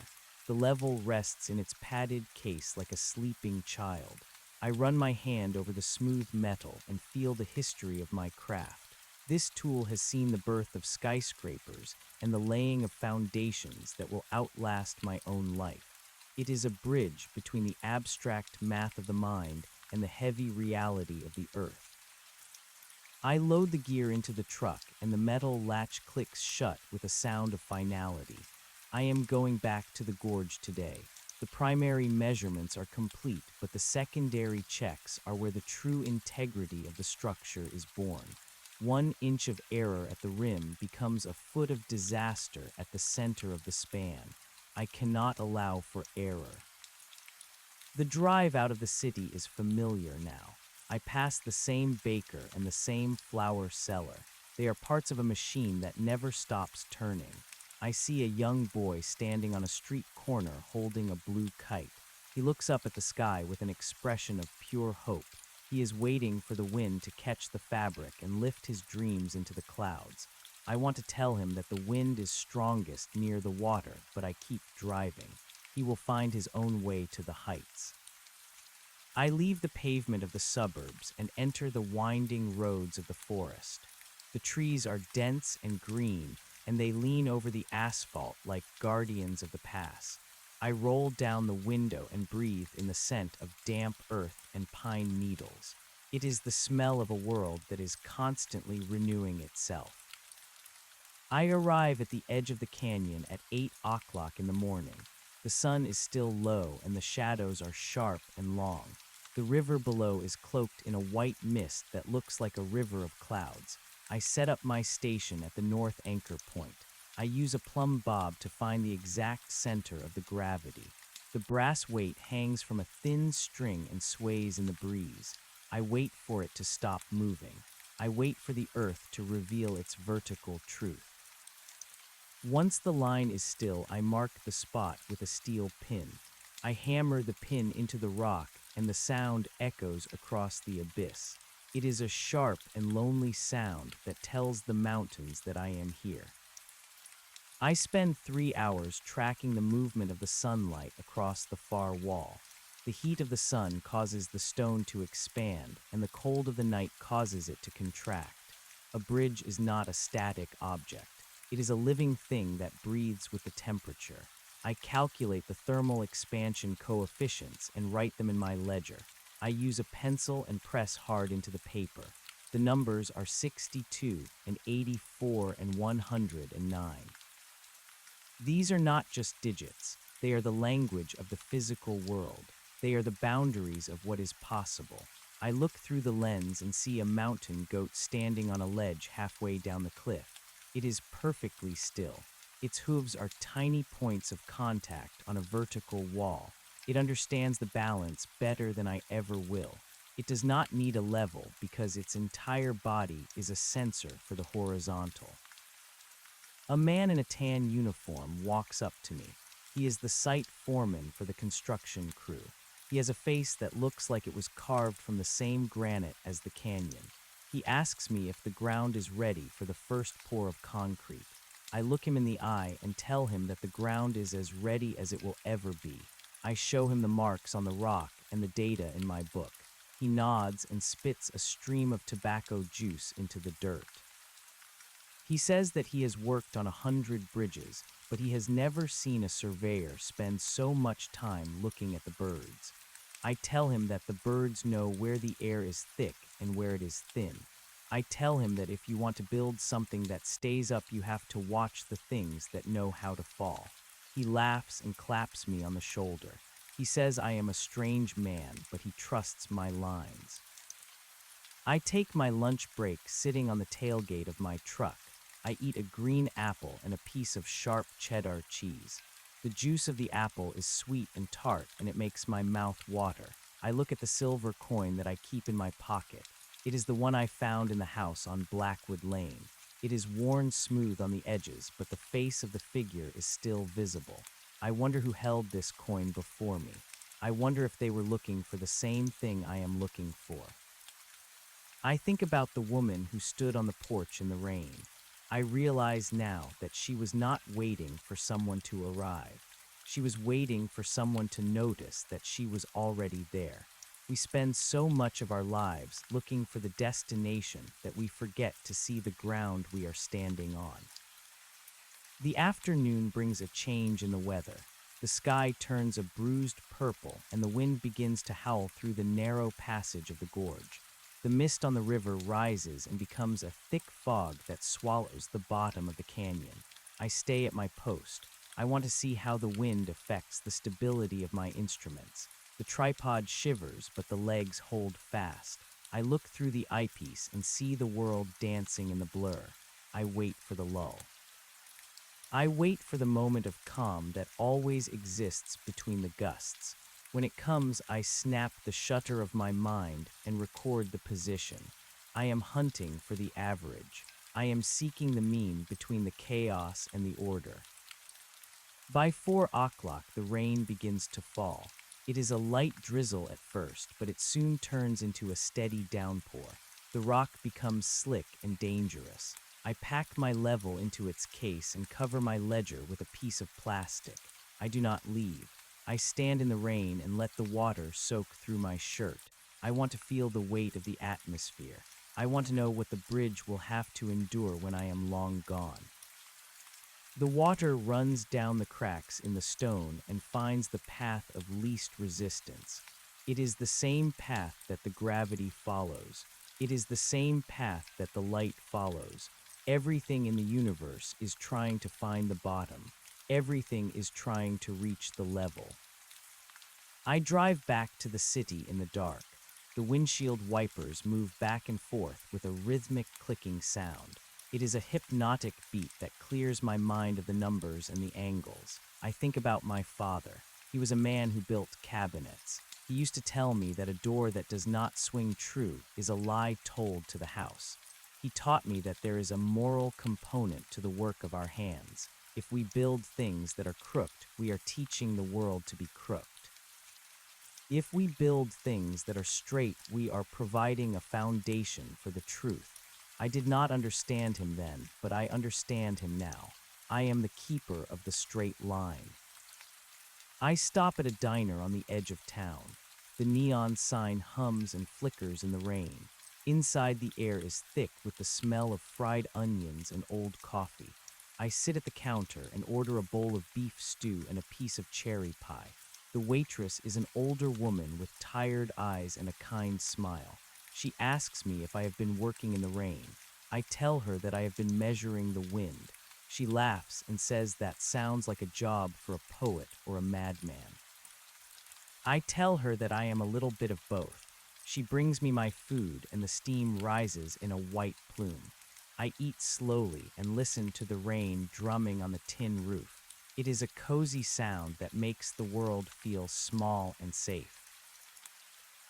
The level rests in its padded case like a sleeping child. I run my hand over the smooth metal and feel the history of my craft. This tool has seen the birth of skyscrapers and the laying of foundations that will outlast my own life. It is a bridge between the abstract math of the mind and the heavy reality of the earth. I load the gear into the truck, and the metal latch clicks shut with a sound of finality. I am going back to the gorge today. The primary measurements are complete, but the secondary checks are where the true integrity of the structure is born. 1 inch of error at the rim becomes a foot of disaster at the center of the span. I cannot allow for error. The drive out of the city is familiar now. I pass the same baker and the same flour seller. They are parts of a machine that never stops turning. I see a young boy standing on a street corner holding a blue kite. He looks up at the sky with an expression of pure hope. He is waiting for the wind to catch the fabric and lift his dreams into the clouds. I want to tell him that the wind is strongest near the water, but I keep driving. He will find his own way to the heights. I leave the pavement of the suburbs and enter the winding roads of the forest. The trees are dense and green, and they lean over the asphalt like guardians of the past. I roll down the window and breathe in the scent of damp earth and pine needles. It is the smell of a world that is constantly renewing itself. I arrive at the edge of the canyon at 8 o'clock in the morning. The sun is still low and the shadows are sharp and long. The river below is cloaked in a white mist that looks like a river of clouds. I set up my station at the north anchor point. I use a plumb bob to find the exact center of the gravity. The brass weight hangs from a thin string and sways in the breeze. I wait for it to stop moving. I wait for the earth to reveal its vertical truth. Once the line is still, I mark the spot with a steel pin. I hammer the pin into the rock, and the sound echoes across the abyss. It is a sharp and lonely sound that tells the mountains that I am here. I spend 3 hours tracking the movement of the sunlight across the far wall. The heat of the sun causes the stone to expand, and the cold of the night causes it to contract. A bridge is not a static object. It is a living thing that breathes with the temperature. I calculate the thermal expansion coefficients and write them in my ledger. I use a pencil and press hard into the paper. The numbers are 62 and 84 and 109. These are not just digits. They are the language of the physical world. They are the boundaries of what is possible. I look through the lens and see a mountain goat standing on a ledge halfway down the cliff. It is perfectly still. Its hooves are tiny points of contact on a vertical wall. It understands the balance better than I ever will. It does not need a level because its entire body is a sensor for the horizontal. A man in a tan uniform walks up to me. He is the site foreman for the construction crew. He has a face that looks like it was carved from the same granite as the canyon. He asks me if the ground is ready for the first pour of concrete. I look him in the eye and tell him that the ground is as ready as it will ever be. I show him the marks on the rock and the data in my book. He nods and spits a stream of tobacco juice into the dirt. He says that he has worked on 100 bridges, but he has never seen a surveyor spend so much time looking at the birds. I tell him that the birds know where the air is thick and where it is thin. I tell him that if you want to build something that stays up, you have to watch the things that know how to fall. He laughs and claps me on the shoulder. He says I am a strange man, but he trusts my lines. I take my lunch break sitting on the tailgate of my truck. I eat a green apple and a piece of sharp cheddar cheese. The juice of the apple is sweet and tart, and it makes my mouth water. I look at the silver coin that I keep in my pocket. It is the one I found in the house on Blackwood Lane. It is worn smooth on the edges, but the face of the figure is still visible. I wonder who held this coin before me. I wonder if they were looking for the same thing I am looking for. I think about the woman who stood on the porch in the rain. I realize now that she was not waiting for someone to arrive. She was waiting for someone to notice that she was already there. We spend so much of our lives looking for the destination that we forget to see the ground we are standing on. The afternoon brings a change in the weather. The sky turns a bruised purple and the wind begins to howl through the narrow passage of the gorge. The mist on the river rises and becomes a thick fog that swallows the bottom of the canyon. I stay at my post. I want to see how the wind affects the stability of my instruments. The tripod shivers, but the legs hold fast. I look through the eyepiece and see the world dancing in the blur. I wait for the lull. I wait for the moment of calm that always exists between the gusts. When it comes, I snap the shutter of my mind and record the position. I am hunting for the average. I am seeking the mean between the chaos and the order. By 4 o'clock, the rain begins to fall. It is a light drizzle at first, but it soon turns into a steady downpour. The rock becomes slick and dangerous. I pack my level into its case and cover my ledger with a piece of plastic. I do not leave. I stand in the rain and let the water soak through my shirt. I want to feel the weight of the atmosphere. I want to know what the bridge will have to endure when I am long gone. The water runs down the cracks in the stone and finds the path of least resistance. It is the same path that the gravity follows. It is the same path that the light follows. Everything in the universe is trying to find the bottom. Everything is trying to reach the level. I drive back to the city in the dark. The windshield wipers move back and forth with a rhythmic clicking sound. It is a hypnotic beat that clears my mind of the numbers and the angles. I think about my father. He was a man who built cabinets. He used to tell me that a door that does not swing true is a lie told to the house. He taught me that there is a moral component to the work of our hands. If we build things that are crooked, we are teaching the world to be crooked. If we build things that are straight, we are providing a foundation for the truth. I did not understand him then, but I understand him now. I am the keeper of the straight line. I stop at a diner on the edge of town. The neon sign hums and flickers in the rain. Inside, the air is thick with the smell of fried onions and old coffee. I sit at the counter and order a bowl of beef stew and a piece of cherry pie. The waitress is an older woman with tired eyes and a kind smile. She asks me if I have been working in the rain. I tell her that I have been measuring the wind. She laughs and says that sounds like a job for a poet or a madman. I tell her that I am a little bit of both. She brings me my food and the steam rises in a white plume. I eat slowly and listen to the rain drumming on the tin roof. It is a cozy sound that makes the world feel small and safe.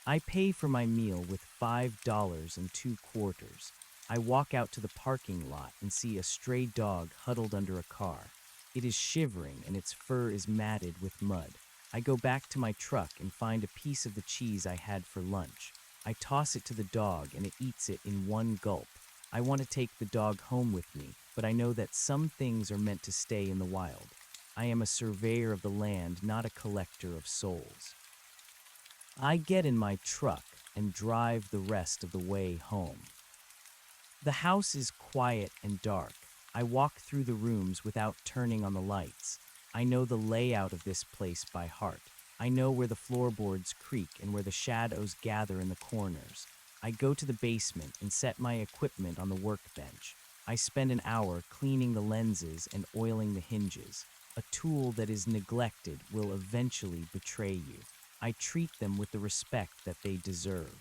I pay for my meal with $5.02. I walk out to the parking lot and see a stray dog huddled under a car. It is shivering and its fur is matted with mud. I go back to my truck and find a piece of the cheese I had for lunch. I toss it to the dog and it eats it in one gulp. I want to take the dog home with me, but I know that some things are meant to stay in the wild. I am a surveyor of the land, not a collector of souls. I get in my truck and drive the rest of the way home. The house is quiet and dark. I walk through the rooms without turning on the lights. I know the layout of this place by heart. I know where the floorboards creak and where the shadows gather in the corners. I go to the basement and set my equipment on the workbench. I spend an hour cleaning the lenses and oiling the hinges. A tool that is neglected will eventually betray you. I treat them with the respect that they deserve.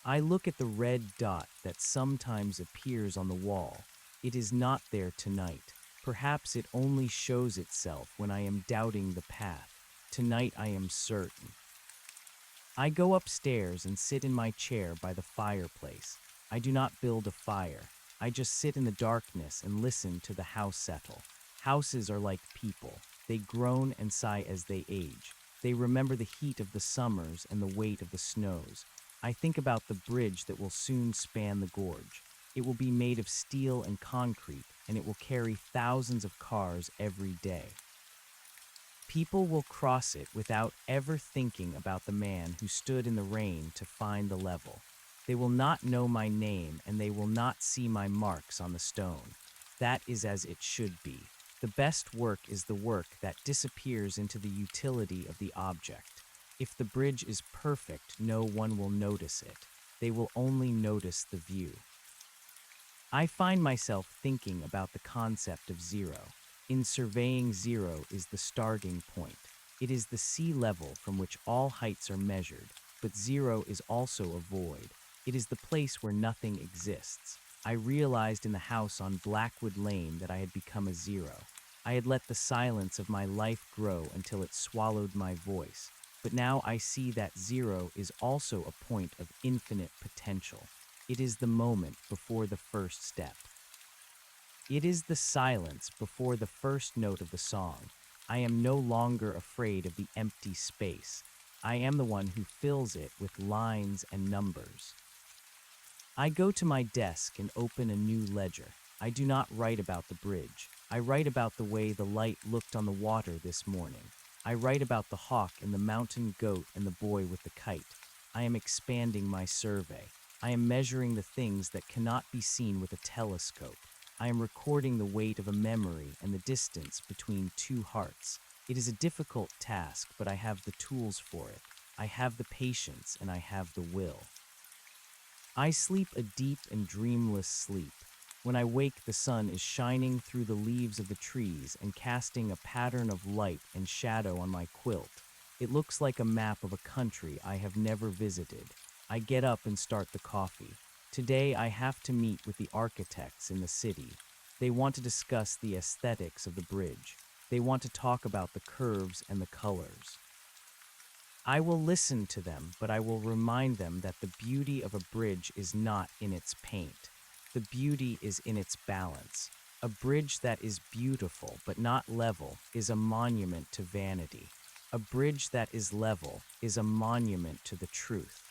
I look at the red dot that sometimes appears on the wall. It is not there tonight. Perhaps it only shows itself when I am doubting the path. Tonight I am certain. I go upstairs and sit in my chair by the fireplace. I do not build a fire. I just sit in the darkness and listen to the house settle. Houses are like people. They groan and sigh as they age. They remember the heat of the summers and the weight of the snows. I think about the bridge that will soon span the gorge. It will be made of steel and concrete, and it will carry thousands of cars every day. People will cross it without ever thinking about the man who stood in the rain to find the level. They will not know my name, and they will not see my marks on the stone. That is as it should be. The best work is the work that disappears into the utility of the object. If the bridge is perfect, no one will notice it. They will only notice the view. I find myself thinking about the concept of zero. In surveying, zero is the starting point. It is the sea level from which all heights are measured, but zero is also a void. It is the place where nothing exists. I realized in the house on Blackwood Lane that I had become a zero. I had let the silence of my life grow until it swallowed my voice. But now I see that zero is also a point of infinite potential. It is the moment before the first step. It is the silence before the first note of the song. I am no longer afraid of the empty space. I am the one who fills it with lines and numbers. I go to my desk and open a new ledger. I do not write about the bridge. I write about the way the light looked on the water this morning. I write about the hawk and the mountain goat and the boy with the kite. I am expanding my survey. I am measuring the things that cannot be seen with a telescope. I am recording the weight of a memory and the distance between two hearts. It is a difficult task, but I have the tools for it. I have the patience and I have the will. I sleep a deep and dreamless sleep. When I wake, the sun is shining through the leaves of the trees and casting a pattern of light and shadow on my quilt. It looks like a map of a country I have never visited. I get up and start the coffee. Today I have to meet with the architects in the city. They want to discuss the aesthetics of the bridge. They want to talk about the curves and the colors. I will listen to them, but I will remind them that the beauty of a bridge is not in its paint. The beauty is in its balance. A bridge that is beautiful but not level is a monument to vanity. A bridge that is level is a monument to the truth.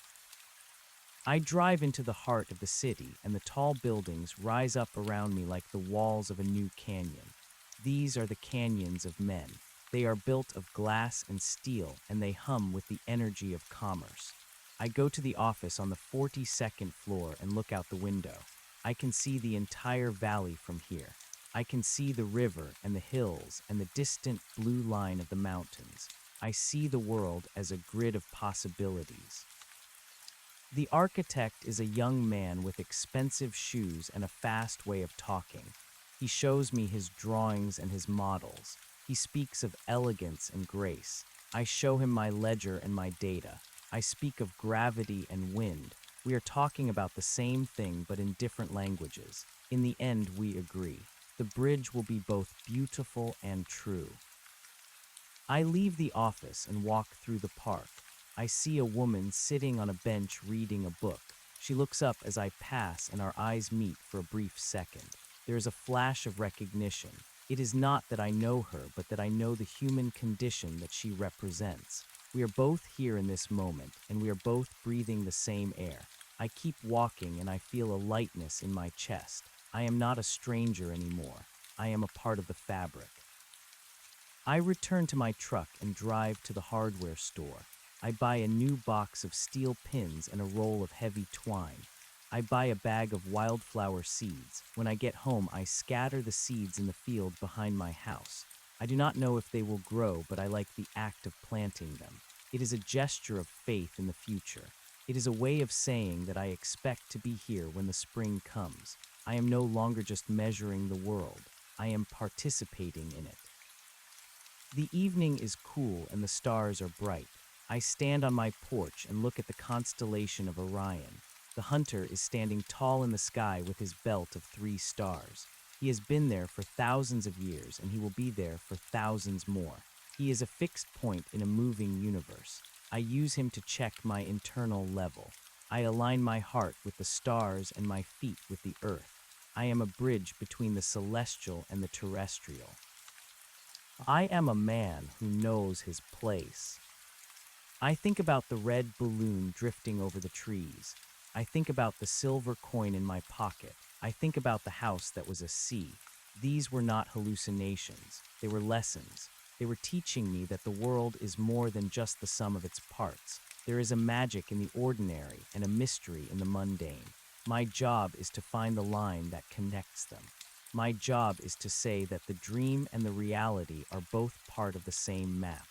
I drive into the heart of the city, and the tall buildings rise up around me like the walls of a new canyon. These are the canyons of men. They are built of glass and steel, and they hum with the energy of commerce. I go to the office on the 42nd floor and look out the window. I can see the entire valley from here. I can see the river and the hills and the distant blue line of the mountains. I see the world as a grid of possibilities. The architect is a young man with expensive shoes and a fast way of talking. He shows me his drawings and his models. He speaks of elegance and grace. I show him my ledger and my data. I speak of gravity and wind. We are talking about the same thing but in different languages. In the end, we agree. The bridge will be both beautiful and true. I leave the office and walk through the park. I see a woman sitting on a bench reading a book. She looks up as I pass and our eyes meet for a brief second. There is a flash of recognition. It is not that I know her, but that I know the human condition that she represents. We are both here in this moment, and we are both breathing the same air. I keep walking and I feel a lightness in my chest. I am not a stranger anymore. I am a part of the fabric. I return to my truck and drive to the hardware store. I buy a new box of steel pins and a roll of heavy twine. I buy a bag of wildflower seeds. When I get home, I scatter the seeds in the field behind my house. I do not know if they will grow, but I like the act of planting them. It is a gesture of faith in the future. It is a way of saying that I expect to be here when the spring comes. I am no longer just measuring the world. I am participating in it. The evening is cool and the stars are bright. I stand on my porch and look at the constellation of Orion. The hunter is standing tall in the sky with his belt of 3 stars. He has been there for thousands of years, and he will be there for thousands more. He is a fixed point in a moving universe. I use him to check my internal level. I align my heart with the stars and my feet with the earth. I am a bridge between the celestial and the terrestrial. I am a man who knows his place. I think about the red balloon drifting over the trees. I think about the silver coin in my pocket. I think about the house that was a sea. These were not hallucinations. They were lessons. They were teaching me that the world is more than just the sum of its parts. There is a magic in the ordinary and a mystery in the mundane. My job is to find the line that connects them. My job is to say that the dream and the reality are both part of the same map.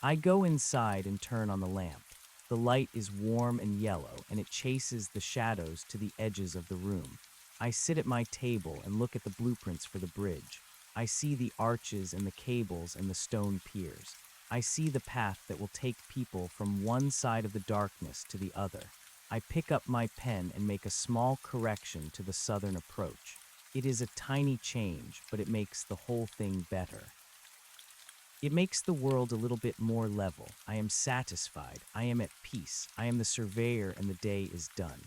I go inside and turn on the lamp. The light is warm and yellow, and it chases the shadows to the edges of the room. I sit at my table and look at the blueprints for the bridge. I see the arches and the cables and the stone piers. I see the path that will take people from one side of the darkness to the other. I pick up my pen and make a small correction to the southern approach. It is a tiny change, but it makes the whole thing better. It makes the world a little bit more level. I am satisfied. I am at peace. I am the surveyor and the day is done.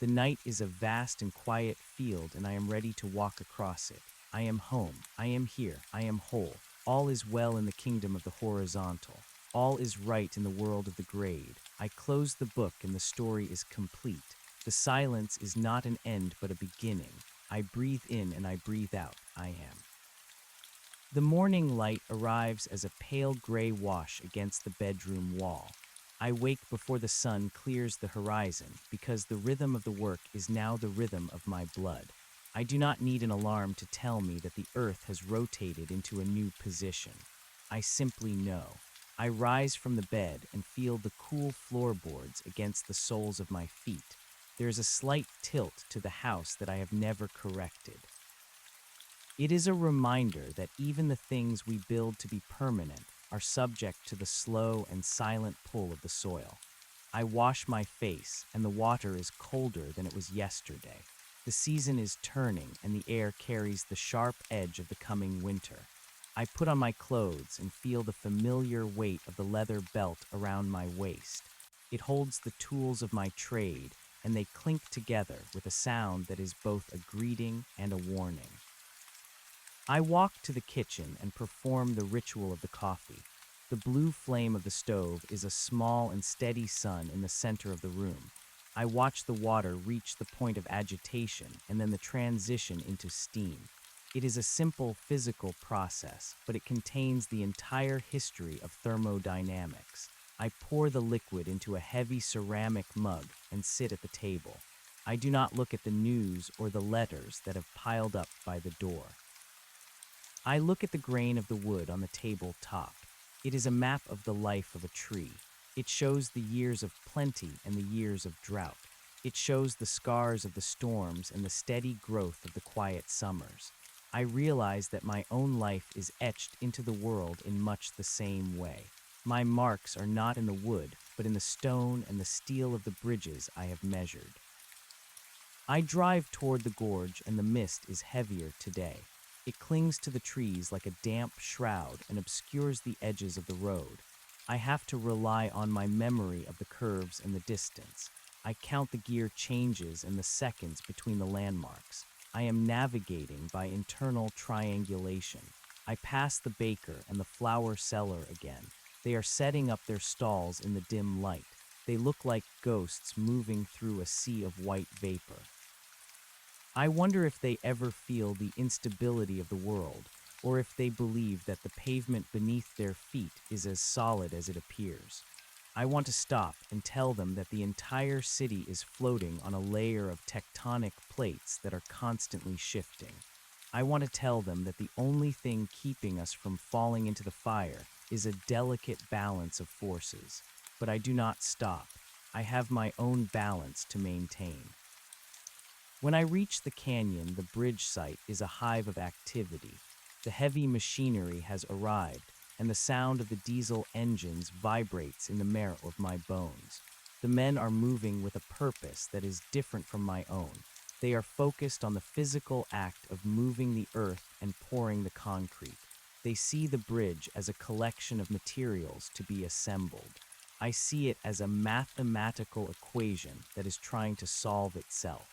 The night is a vast and quiet field and I am ready to walk across it. I am home. I am here. I am whole. All is well in the kingdom of the horizontal. All is right in the world of the grade. I close the book and the story is complete. The silence is not an end but a beginning. I breathe in and I breathe out. I am. The morning light arrives as a pale gray wash against the bedroom wall. I wake before the sun clears the horizon because the rhythm of the work is now the rhythm of my blood. I do not need an alarm to tell me that the earth has rotated into a new position. I simply know. I rise from the bed and feel the cool floorboards against the soles of my feet. There is a slight tilt to the house that I have never corrected. It is a reminder that even the things we build to be permanent are subject to the slow and silent pull of the soil. I wash my face, and the water is colder than it was yesterday. The season is turning, and the air carries the sharp edge of the coming winter. I put on my clothes and feel the familiar weight of the leather belt around my waist. It holds the tools of my trade, and they clink together with a sound that is both a greeting and a warning. I walk to the kitchen and perform the ritual of the coffee. The blue flame of the stove is a small and steady sun in the center of the room. I watch the water reach the point of agitation and then the transition into steam. It is a simple physical process, but it contains the entire history of thermodynamics. I pour the liquid into a heavy ceramic mug and sit at the table. I do not look at the news or the letters that have piled up by the door. I look at the grain of the wood on the table top. It is a map of the life of a tree. It shows the years of plenty and the years of drought. It shows the scars of the storms and the steady growth of the quiet summers. I realize that my own life is etched into the world in much the same way. My marks are not in the wood, but in the stone and the steel of the bridges I have measured. I drive toward the gorge, and the mist is heavier today. It clings to the trees like a damp shroud and obscures the edges of the road. I have to rely on my memory of the curves and the distance. I count the gear changes and the seconds between the landmarks. I am navigating by internal triangulation. I pass the baker and the flour seller again. They are setting up their stalls in the dim light. They look like ghosts moving through a sea of white vapor. I wonder if they ever feel the instability of the world, or if they believe that the pavement beneath their feet is as solid as it appears. I want to stop and tell them that the entire city is floating on a layer of tectonic plates that are constantly shifting. I want to tell them that the only thing keeping us from falling into the fire is a delicate balance of forces. But I do not stop. I have my own balance to maintain. When I reach the canyon, the bridge site is a hive of activity. The heavy machinery has arrived, and the sound of the diesel engines vibrates in the marrow of my bones. The men are moving with a purpose that is different from my own. They are focused on the physical act of moving the earth and pouring the concrete. They see the bridge as a collection of materials to be assembled. I see it as a mathematical equation that is trying to solve itself.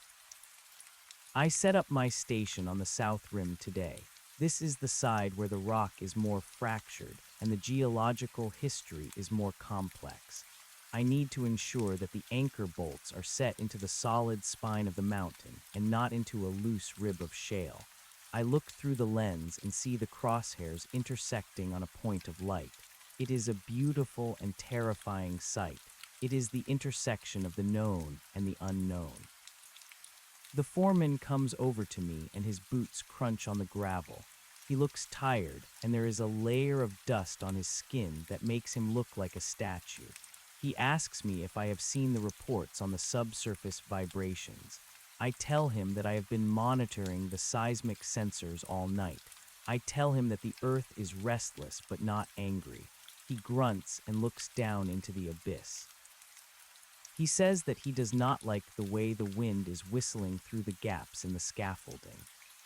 I set up my station on the south rim today. This is the side where the rock is more fractured and the geological history is more complex. I need to ensure that the anchor bolts are set into the solid spine of the mountain and not into a loose rib of shale. I look through the lens and see the crosshairs intersecting on a point of light. It is a beautiful and terrifying sight. It is the intersection of the known and the unknown. The foreman comes over to me and his boots crunch on the gravel. He looks tired, and there is a layer of dust on his skin that makes him look like a statue. He asks me if I have seen the reports on the subsurface vibrations. I tell him that I have been monitoring the seismic sensors all night. I tell him that the earth is restless but not angry. He grunts and looks down into the abyss. He says that he does not like the way the wind is whistling through the gaps in the scaffolding.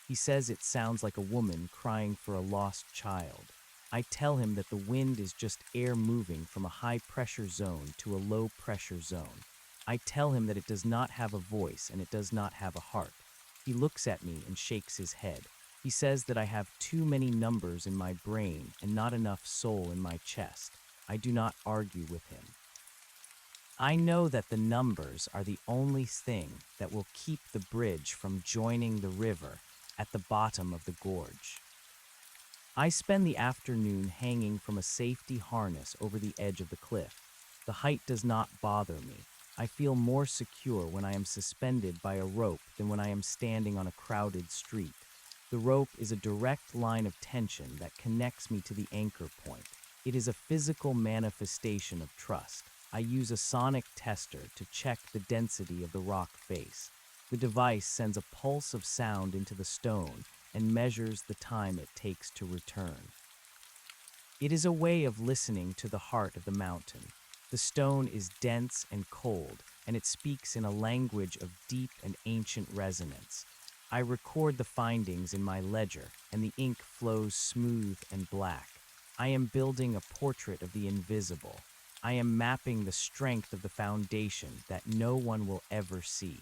He says it sounds like a woman crying for a lost child. I tell him that the wind is just air moving from a high-pressure zone to a low-pressure zone. I tell him that it does not have a voice and it does not have a heart. He looks at me and shakes his head. He says that I have too many numbers in my brain and not enough soul in my chest. I do not argue with him. I know that the numbers are the only thing that will keep the bridge from joining the river at the bottom of the gorge. I spend the afternoon hanging from a safety harness over the edge of the cliff. The height does not bother me. I feel more secure when I am suspended by a rope than when I am standing on a crowded street. The rope is a direct line of tension that connects me to the anchor point. It is a physical manifestation of trust. I use a sonic tester to check the density of the rock face. The device sends a pulse of sound into the stone and measures the time it takes to return. It is a way of listening to the heart of the mountain. The stone is dense and cold, and it speaks in a language of deep and ancient resonance. I record the findings in my ledger, and the ink flows smooth and black. I am building a portrait of the invisible. I am mapping the strength of the foundation that no one will ever see.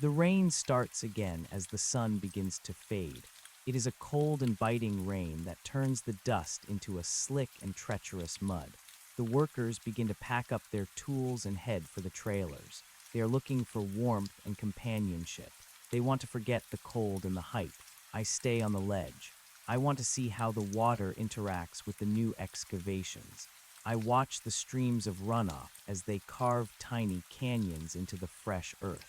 The rain starts again as the sun begins to fade. It is a cold and biting rain that turns the dust into a slick and treacherous mud. The workers begin to pack up their tools and head for the trailers. They are looking for warmth and companionship. They want to forget the cold and the height. I stay on the ledge. I want to see how the water interacts with the new excavations. I watch the streams of runoff as they carve tiny canyons into the fresh earth.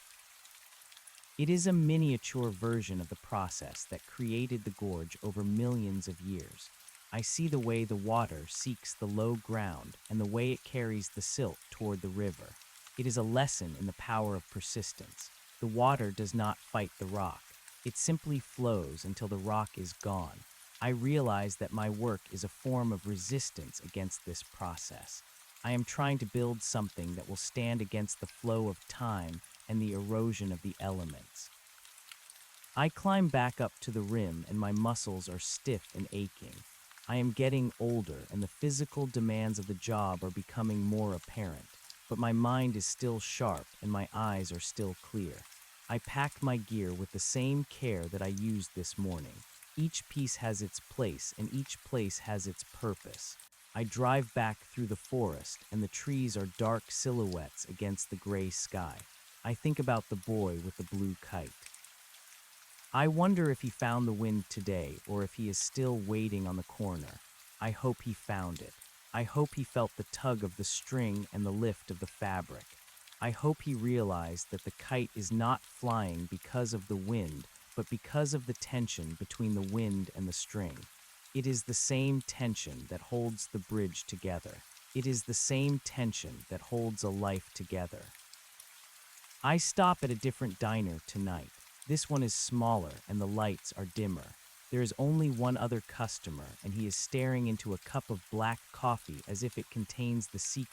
It is a miniature version of the process that created the gorge over millions of years. I see the way the water seeks the low ground and the way it carries the silt toward the river. It is a lesson in the power of persistence. The water does not fight the rock. It simply flows until the rock is gone. I realize that my work is a form of resistance against this process. I am trying to build something that will stand against the flow of time and the erosion of the elements. I climb back up to the rim and my muscles are stiff and aching. I am getting older and the physical demands of the job are becoming more apparent, but my mind is still sharp and my eyes are still clear. I pack my gear with the same care that I used this morning. Each piece has its place and each place has its purpose. I drive back through the forest and the trees are dark silhouettes against the gray sky. I think about the boy with the blue kite. I wonder if he found the wind today or if he is still waiting on the corner. I hope he found it. I hope he felt the tug of the string and the lift of the fabric. I hope he realized that the kite is not flying because of the wind, but because of the tension between the wind and the string. It is the same tension that holds the bridge together. It is the same tension that holds a life together. I stop at a different diner tonight. This one is smaller and the lights are dimmer. There is only one other customer and he is staring into a cup of black coffee as if it contains the secret